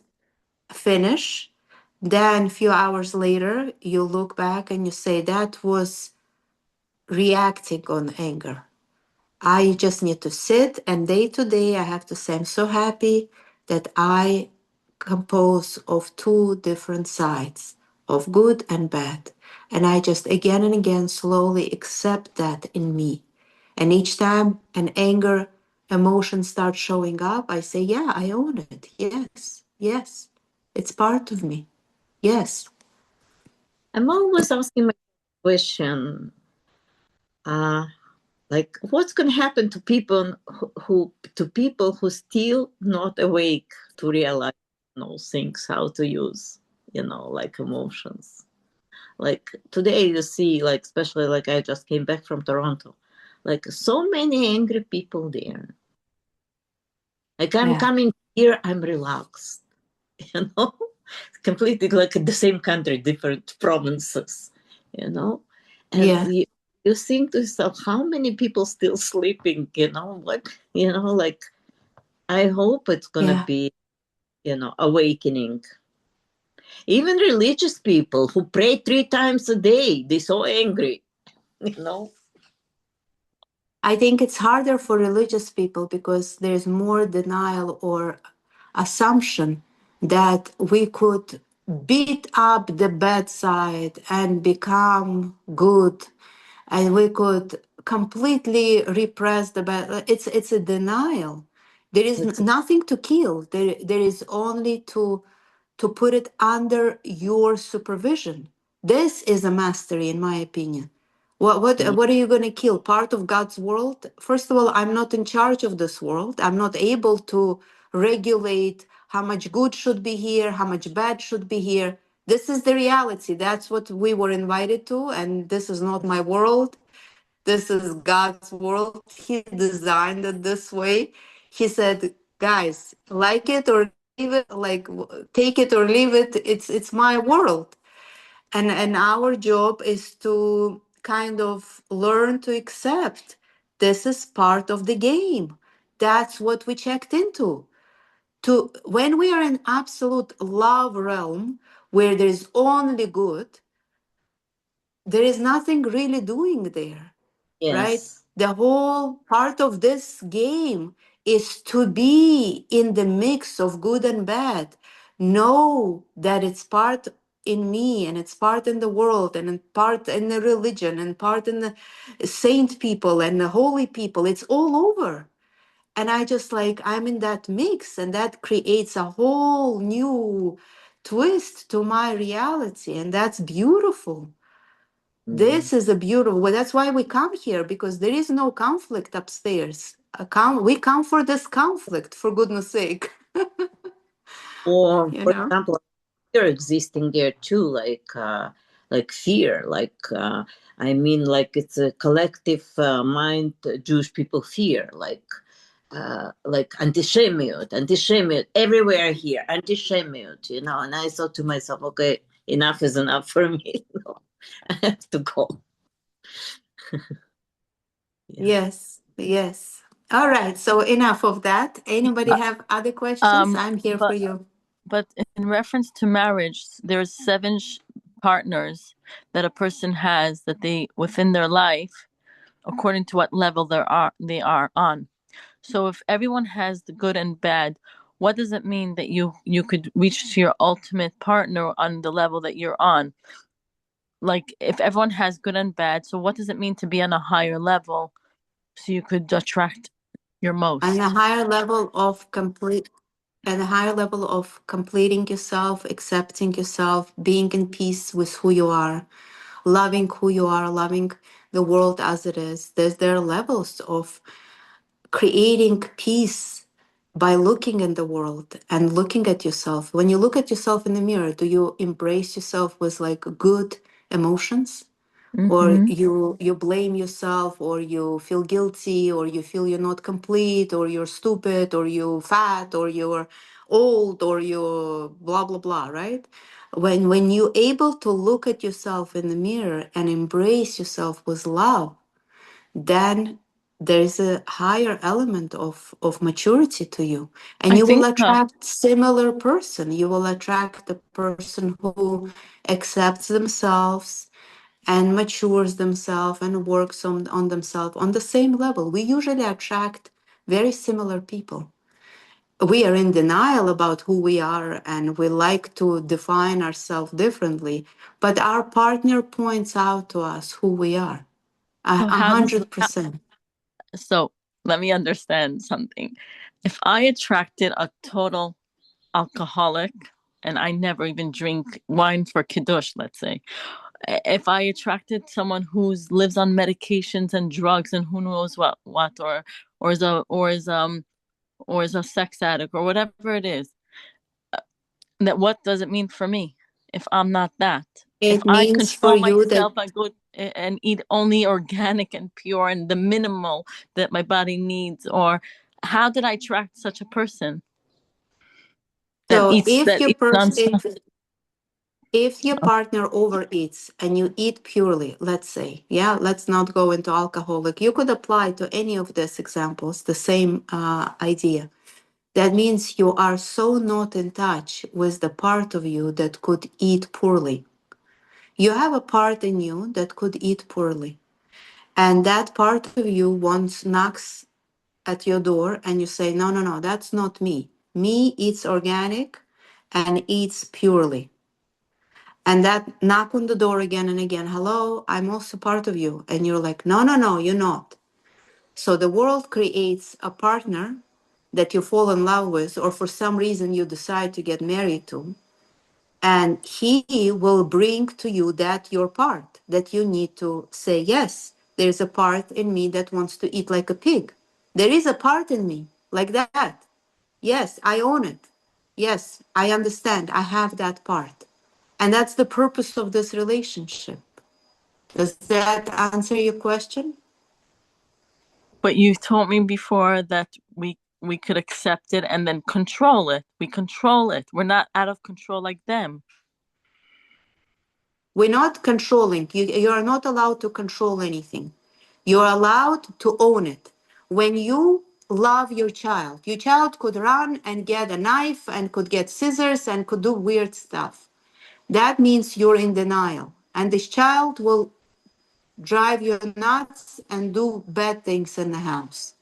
finish. Then a few hours later, you look back and you say, that was reacting on anger. I just need to sit, and day to day, I have to say, I'm so happy that I compose of two different sides, of good and bad. And I just again and again slowly accept that in me. And each time an anger emotion starts showing up, I say, yeah, I own it. Yes, yes, it's part of me. Yes. I'm always asking my question, uh, like, what's going to happen to people who still not awake to realize, things, how to use, like emotions. Like today, you see, like especially like I just came back from Toronto, like so many angry people there. Like I'm Yeah. coming here, I'm relaxed, you know, completely like in the same country, different provinces, you know, and Yeah. you think to yourself, how many people still sleeping, you know, what, you know, like I hope it's gonna Yeah. be, you know, awakening. Even religious people who pray 3 times a day, they're so angry, you know. I think it's harder for religious people because there's more denial or assumption that we could beat up the bad side and become good, and we could completely repress the bad. It's a denial. There is It's nothing to kill. There is only to put it under your supervision. This is a mastery, in my opinion. What are you going to kill? Part of God's world? First of all, I'm not in charge of this world. I'm not able to regulate how much good should be here, how much bad should be here. This is the reality. That's what we were invited to, and this is not my world. This is God's world. He designed it this way. He said, guys, like it or leave it, like take it or leave it. It's my world. And our job is to kind of learn to accept this is part of the game. That's what we checked into. To when we are in absolute love realm where there is only good, there is nothing really doing there, right? yes, The whole part of this game is to be in the mix of good and bad. Know that it's part in me and it's part in the world and part in the religion and part in the saint people and the holy people. It's all over. And I just like, I'm in that mix, and that creates a whole new twist to my reality. And that's beautiful. mm. This is a beautiful. Well, that's why we come here, because there is no conflict upstairs. We come for this conflict, for goodness sake. Or You for know. example, fear existing there too, like fear, I mean, like it's a collective mind, Jewish people fear, like antisemiut everywhere here, antisemiut, you know. And I thought to myself, okay, enough is enough for me. You know, I have to go. Yeah. Yes. Yes. All right. So enough of that. Anybody Uh, have other questions? Um, I'm here for but you. but in reference to marriage, there's seven partners that a person has that they within their life, according to what level they are on. So if everyone has the good and bad, what does it mean that you could reach to your ultimate partner on the level that you're on? Like if everyone has good and bad, so what does it mean to be on a higher level so you could attract your And a most? higher level of complete and a higher level of completing yourself, accepting yourself, being in peace with who you are, loving who you are, loving the world as it is. There are levels of creating peace by looking in the world and looking at yourself. When you look at yourself in the mirror, do you embrace yourself with like good emotions? Or Mm-hmm. you blame yourself, or you feel guilty, or you feel you're not complete, or you're stupid, or you're fat, or you're old, or you're blah blah blah, right? When you're able to look at yourself in the mirror and embrace yourself with love, then there's a higher element of maturity to you, and I you will think attract similar person. You will attract the person who accepts themselves and matures themselves and works on themselves on the same level. We usually attract very similar people. We are in denial about who we are and we like to define ourselves differently, but our partner points out to us who we are. so. A How does 100%. so? Let me understand something. If I attracted a total alcoholic and I never even drink wine for kiddush, let's say, if I attracted someone who's lives on medications and drugs and who knows what or is a or is a sex addict or whatever it is, that what does it mean for me if I'm not that? if It I means for control you that myself, I go and eat only organic and pure and the minimal that my body needs, or how did I attract such a person so that eats nonstop? if your partner overeats and you eat purely, let's say, yeah, let's not go into alcoholic. You could apply to any of these examples the same idea. That means you are so not in touch with the part of you that could eat poorly. You have a part in you that could eat poorly. And that part of you once knocks at your door and you say, no, no, no, that's not me. Me eats organic and eats purely. And that knock on the door again and again, hello, I'm also part of you. And you're like, no, no, no, you're not. So the world creates a partner that you fall in love with, or for some reason you decide to get married to. And he will bring to you that your part, that you need to say, yes, there's a part in me that wants to eat like a pig. There is a part in me like that. Yes, I own it. Yes, I understand. I have that part. And that's the purpose of this relationship. Does that answer your question? But you told me before that we could accept it and then control it. We control it. We're not out of control like them. We're not controlling. You are not allowed to control anything. You're allowed to own it. When you love your child could run and get a knife and could get scissors and could do weird stuff. That means you're in denial. And this child will drive you nuts and do bad things in the house.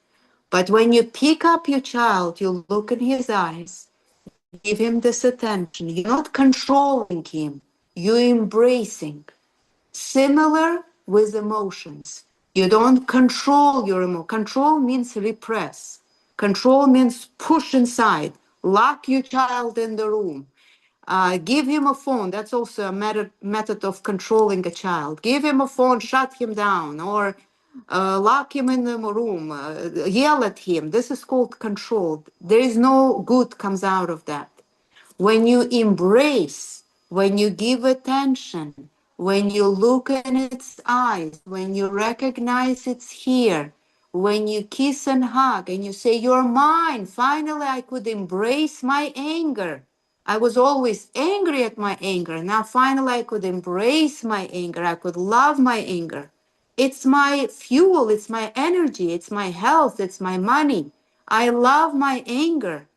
But when you pick up your child, you look in his eyes, give him this attention. You're not controlling him, you're embracing. Similar with emotions. You don't control your emotion. Control means repress. Control means push inside, lock your child in the room. Give him a phone. That's also a method of controlling a child. Give him a phone, shut him down, or lock him in the room, yell at him. This is called control. There is no good comes out of that. When you embrace, when you give attention, when you look in its eyes, when you recognize it's here, when you kiss and hug and you say, you're mine, finally I could embrace my anger. I was always angry at my anger. Now finally I could embrace my anger. I could love my anger. It's my fuel, it's my energy, it's my health, it's my money. I love my anger.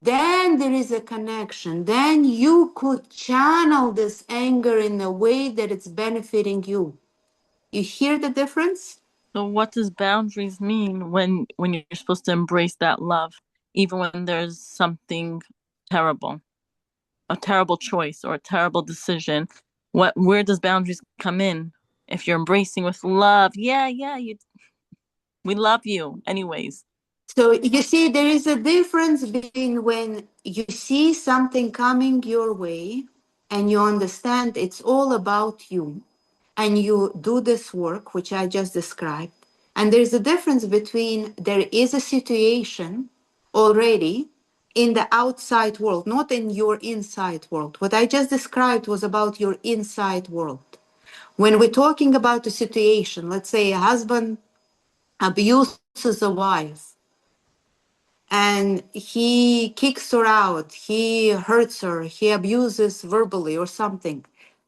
Then there is a connection. Then you could channel this anger in a way that it's benefiting you. You hear the difference? So what does boundaries mean when you're supposed to embrace that love, even when there's something terrible, a terrible choice or a terrible decision? Where does boundaries come in? If you're embracing with love, yeah, we love you anyways. So you see, there is a difference between when you see something coming your way and you understand it's all about you and you do this work, which I just described. And there's a difference between there is a situation already in the outside world, not in your inside world. What I just described was about your inside world. When we're talking about a situation, let's say a husband abuses a wife and he kicks her out, he hurts her, he abuses verbally or something.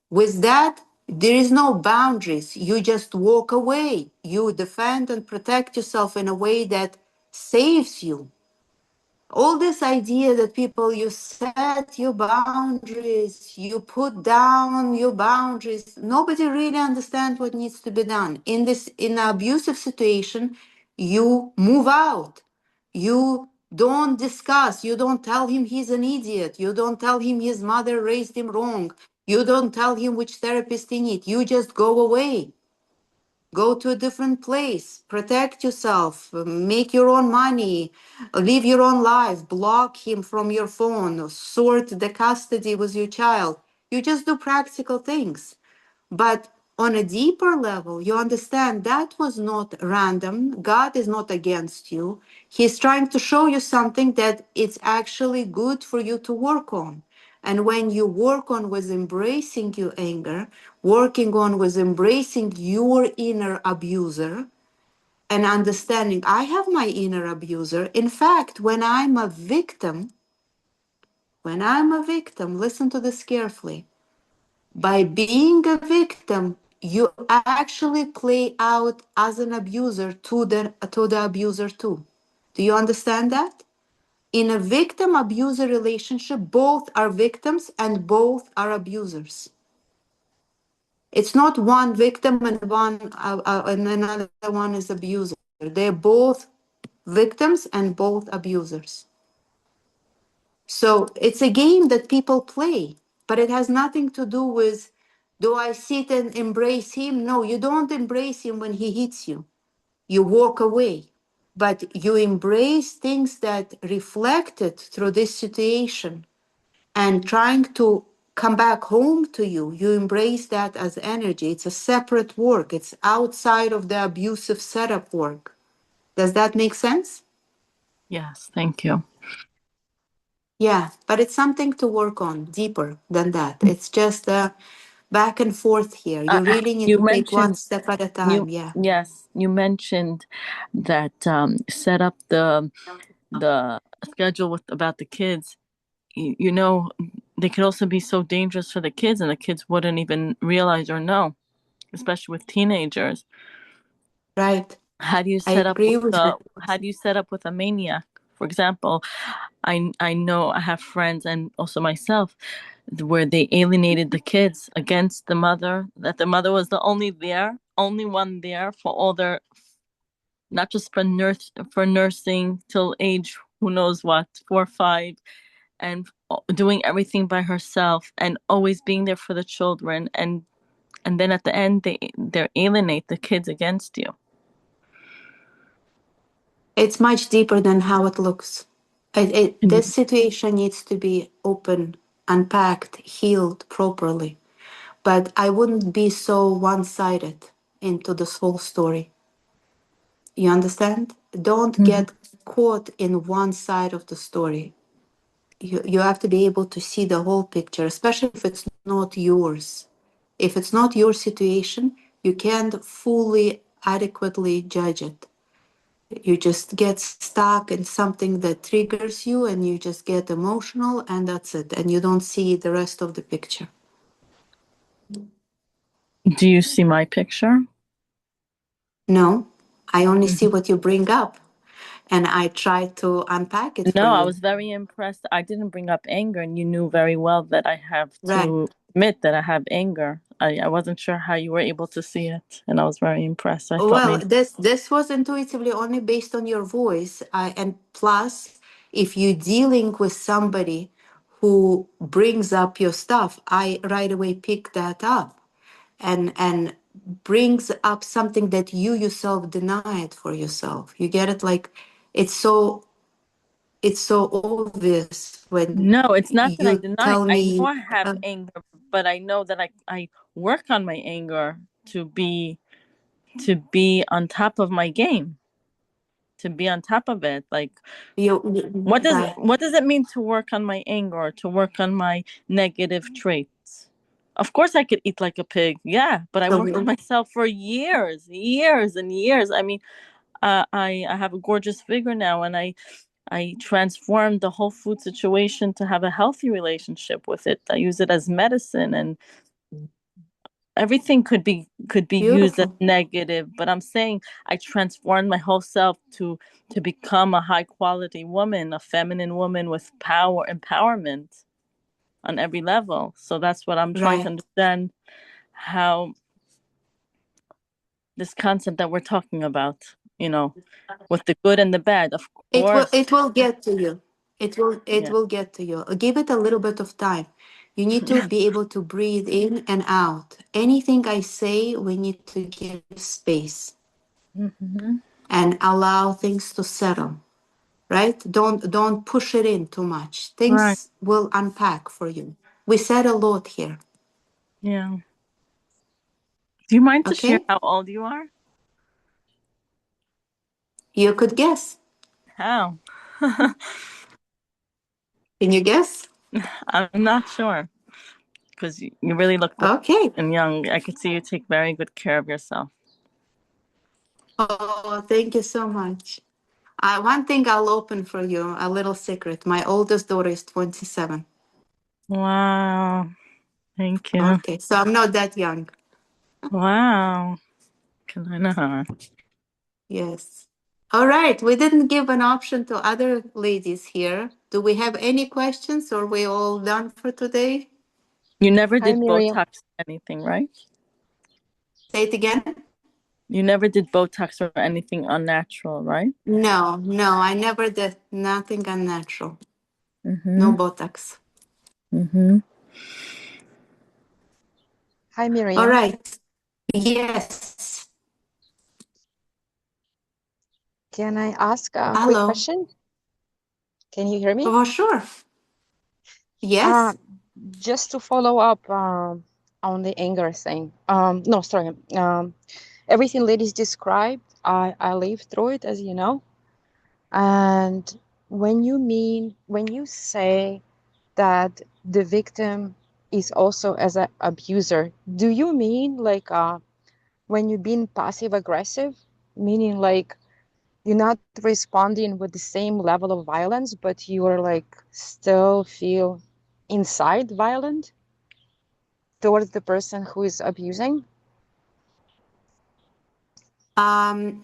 With that, there is no boundaries. You just walk away. You defend and protect yourself in a way that saves you. All this idea that people, you set your boundaries, you put down your boundaries, nobody really understands what needs to be done in this, in an abusive situation. You move out, you don't discuss, you don't tell him he's an idiot, you don't tell him his mother raised him wrong, you don't tell him which therapist he needs, you just go away. Go to a different place, protect yourself, make your own money, live your own life, block him from your phone, sort the custody with your child. You just do practical things. But on a deeper level, you understand that was not random. God is not against you. He's trying to show you something that it's actually good for you to work on. And when you work on with embracing your anger, working on with embracing your inner abuser, and understanding I have my inner abuser. In fact, when I'm a victim, listen to this carefully. By being a victim, you actually play out as an abuser to the abuser too. Do you understand that? In a victim abuser relationship, both are victims and both are abusers. It's not one victim and and another one is abuser. They're both victims and both abusers. So it's a game that people play, but it has nothing to do with, do I sit and embrace him? No, you don't embrace him when he hits you. You walk away, but you embrace things that reflected through this situation and trying to come back home to you. You embrace that as energy. It's a separate work. It's outside of the abusive setup work. Does that make sense? Yes, thank you. Yeah, but it's something to work on deeper than that. It's just back and forth here. You really need You to take one mentioned step at a time. you Yeah. yes, you mentioned that set up the schedule with about the kids. You know, they could also be so dangerous for the kids, and the kids wouldn't even realize or know, especially with teenagers. Right. How do you I set up agree with with the you. how do you set up with a maniac? For example, I know I have friends and also myself where they alienated the kids against the mother, that the mother was the only one there for all their, not just for nursing till age who knows what, 4 or 5, and doing everything by herself and always being there for the children, and then at the end they alienate the kids against you. It's much deeper than how it looks. This situation needs to be open, unpacked, healed properly. But I wouldn't be so one sided into this whole story. You understand? Don't Mhm. get caught in one side of the story. You have to be able to see the whole picture, especially if it's not yours. If it's not your situation, you can't fully adequately judge it. You just get stuck in something that triggers you and you just get emotional and that's it. And you don't see the rest of the picture. Do you see my picture? No, I only see Mhm. what you bring up and I try to unpack it for No, I you. was very impressed. I didn't bring up anger, and you knew very well that I have Right. to admit that I have anger. I wasn't sure how you were able to see it, and I was very impressed. I thought Well, maybe. this was intuitively only based on your voice, and plus, if you're dealing with somebody who brings up your stuff, I right away pick that up, and brings up something that you yourself denied for yourself. You get it? Like it's so obvious when No, it's not that I you deny. tell I know me. I have anger, but I know that I work on my anger to be on top of my game, to be on top of it. Like, what does Right. what does it mean to work on my anger, or to work on my negative traits? Of course, I could eat like a pig, yeah, but I worked on So myself for years, years and years. I mean, I have a gorgeous figure now, and I transformed the whole food situation to have a healthy relationship with it. I use it as medicine, and everything could be used as beautiful. negative, but I'm saying I transformed my whole self to become a high quality woman, a feminine woman with power, empowerment on every level. So that's what I'm trying to Right. understand, how this concept that we're talking about, with the good and the bad, of It will course. it will get to you. It Yeah. will get to you. Give it a little bit of time. You need to be able to breathe in and out. Anything I say, we need to give space Hmm. and allow things to settle. Right? Don't push it in too much. Right. Things will unpack for you. We said a lot here. Yeah. Do you mind to share Okay? how old you are? You could guess. How? Can you guess? I'm not sure because you really look good Okay. and young. I could see you take very good care of yourself. Oh, thank you so much. One thing I'll open for you, a little secret. My oldest daughter is 27. Wow. Thank you. Okay, so I'm not that young. Wow. Can I know her? Yes. All right, we didn't give an option to other ladies here. Do we have any questions or we all done for today? You never Hi, did Miriam. Botox or anything, right? Say it again. You never did Botox or anything unnatural, right? No, I never did nothing unnatural. No Mm-hmm. Botox. Mm-hmm. Hi, All Miriam. right. Yes. Can I ask a quick Hello. question? Can you hear me? Oh, sure. Uh, Yes. just to follow up on the anger thing. No, sorry. Everything ladies described, I lived through it, as you know. And when you say that the victim is also as an abuser, do you mean like when you've been passive aggressive, meaning like you're not responding with the same level of violence, but you are like still feel inside violent towards the person who is abusing?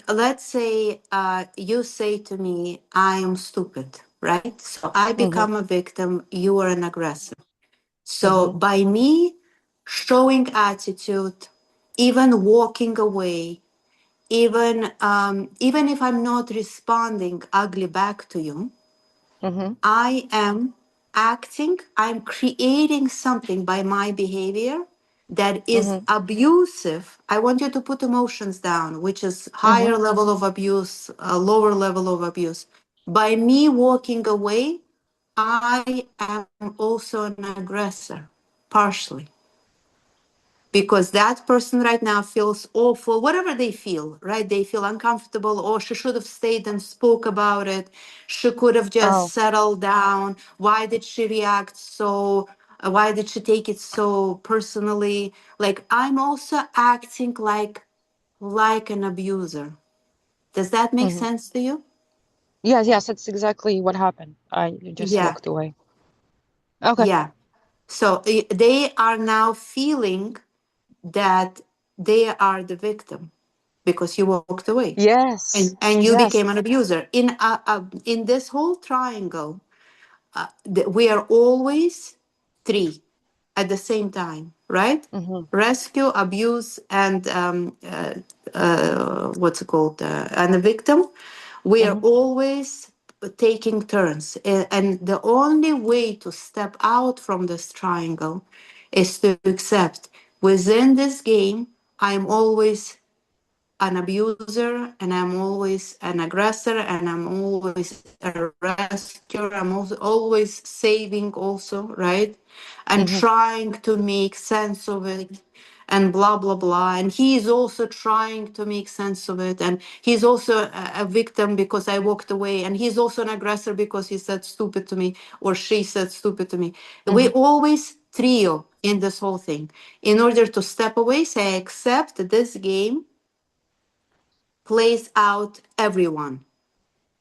Let's say you say to me, I am stupid, right? So I Mm-hmm, become a victim, you are an aggressor. So mm-hmm, by me showing attitude, even walking away, even if I'm not responding ugly back to you, mm-hmm, I am acting, I'm creating something by my behavior that is mm-hmm, abusive. I want you to put emotions down, which is mm-hmm, higher level of abuse, a lower level of abuse. By me walking away, I am also an aggressor, partially because that person right now feels awful, whatever they feel, right? They feel uncomfortable, or she should have stayed and spoke about it. She could have just oh, settled down. Why did she react so? Why did she take it so personally? Like I'm also acting like an abuser. Does that make mm-hmm. sense to you? Yes, yes, that's exactly what happened. I just Yeah, walked away. Okay. yeah. So they are now feeling that they are the victim because you walked away Yes, and you yes. became an abuser in this whole triangle. We are always three at the same time, right? Mm-hmm, Rescue, abuse, and what's it called, and a victim. We are mm-hmm, always taking turns, and the only way to step out from this triangle is to accept within this game. I'm always an abuser and I'm always an aggressor and I'm always a rescuer. I'm also always saving also, right? And mm-hmm, trying to make sense of it and blah blah blah. And he is also trying to make sense of it. And he's also a victim because I walked away. And he's also an aggressor because he said stupid to me or she said stupid to me. We mm-hmm, always trio in this whole thing. In order to step away, say I accept this game plays out everyone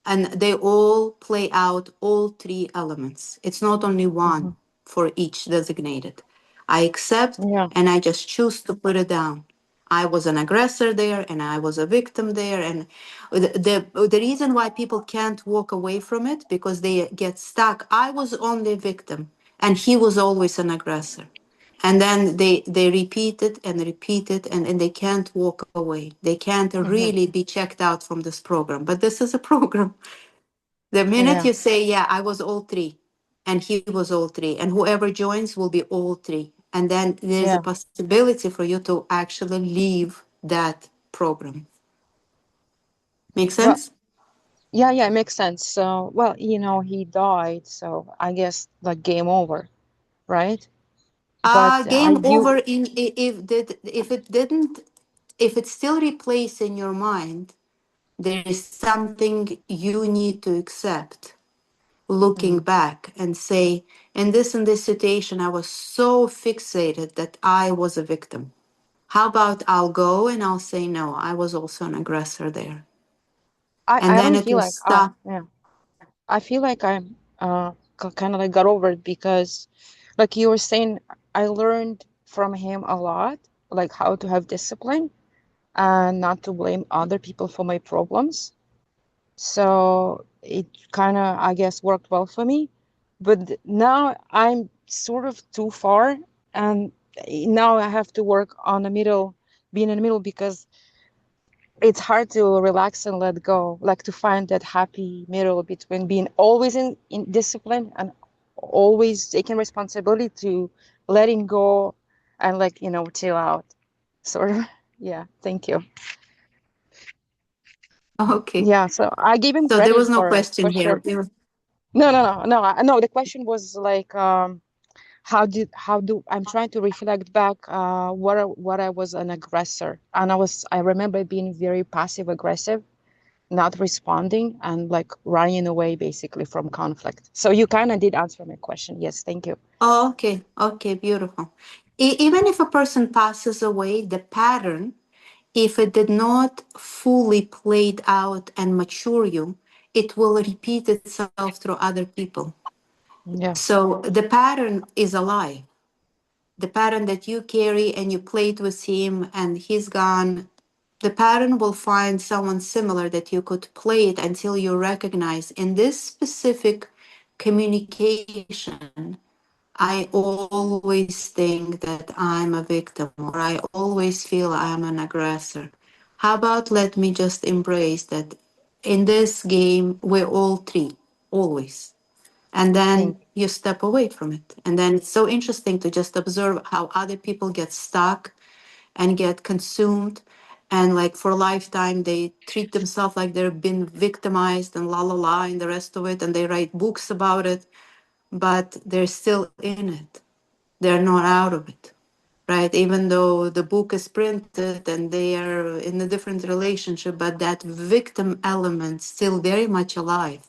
and they all play out all three elements. It's not only mm-hmm. one for each designated. I accept Yeah. and I just choose to put it down. I was an aggressor there and I was a victim there. And the reason why people can't walk away from it because they get stuck. I was only a victim and he was always an aggressor. And then they repeat it and they can't walk away. They can't Mm-hmm. really be checked out from this program. But this is a program. The minute Yeah. you say, yeah, I was all three, and he was all three, and whoever joins will be all three. And then there's a Yeah. possibility for you to actually leave that program. Make Well, sense? yeah, yeah, it makes sense. So, well, he died, so I guess like game over, right? But I Game do. over if it still replays in your mind, there is something you need to accept, looking back and say, in this situation, I was so fixated that I was a victim. How about I'll go and I'll say, no, I was also an aggressor there. And I then don't it feel will like stop. yeah. I feel like I'm kind of like got over it because like you were saying, I learned from him a lot, like how to have discipline and not to blame other people for my problems. So it kind of, I guess, worked well for me. But now I'm sort of too far, and now I have to work on the middle, being in the middle, because it's hard to relax and let go, like to find that happy middle between being always in discipline and always taking responsibility to letting go and like, chill out, sort of. Yeah, thank you. Okay. Yeah, so I gave him So there credit was no for question here. sure. No. The question was like, how do I'm trying to reflect back, what I was an aggressor, and I remember being very passive aggressive, not responding, and like running away basically from conflict. So you kind of did answer my question. Yes, thank you. Oh, okay. Okay, beautiful. Even if a person passes away, the pattern, if it did not fully played out and mature you, it will repeat itself through other people. Yes. So the pattern is alive. The pattern that you carry and you played with him and he's gone, the pattern will find someone similar that you could play it until you recognize in this specific communication, I always think that I'm a victim or I always feel I'm an aggressor. How about let me just embrace that in this game, we're all three, always. And Thank then you step away from it. And then it's so interesting to just observe how other people get stuck and get consumed. And like for a lifetime, they treat themselves like they've been victimized and la la la and the rest of it. And they write books about it, but they're still in it. They're not out of it, right? Even though the book is printed and they are in a different relationship, but that victim element still very much alive.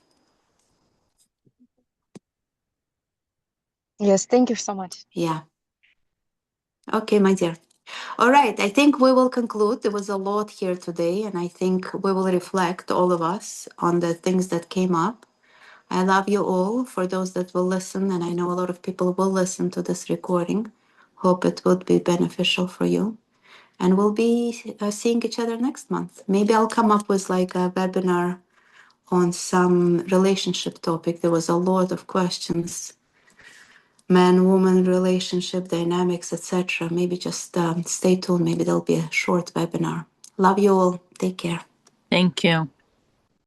Yes, thank you so much. Yeah. Okay, my dear. All right, I think we will conclude. There was a lot here today, and I think we will reflect, all of us, on the things that came up. I love you all. For those that will listen, and I know a lot of people will listen to this recording, hope it would be beneficial for you. And we'll be seeing each other next month. Maybe I'll come up with like a webinar on some relationship topic. There was a lot of questions, man-woman relationship dynamics, etc. Maybe just stay tuned. Maybe there'll be a short webinar. Love you all. Take care. Thank you.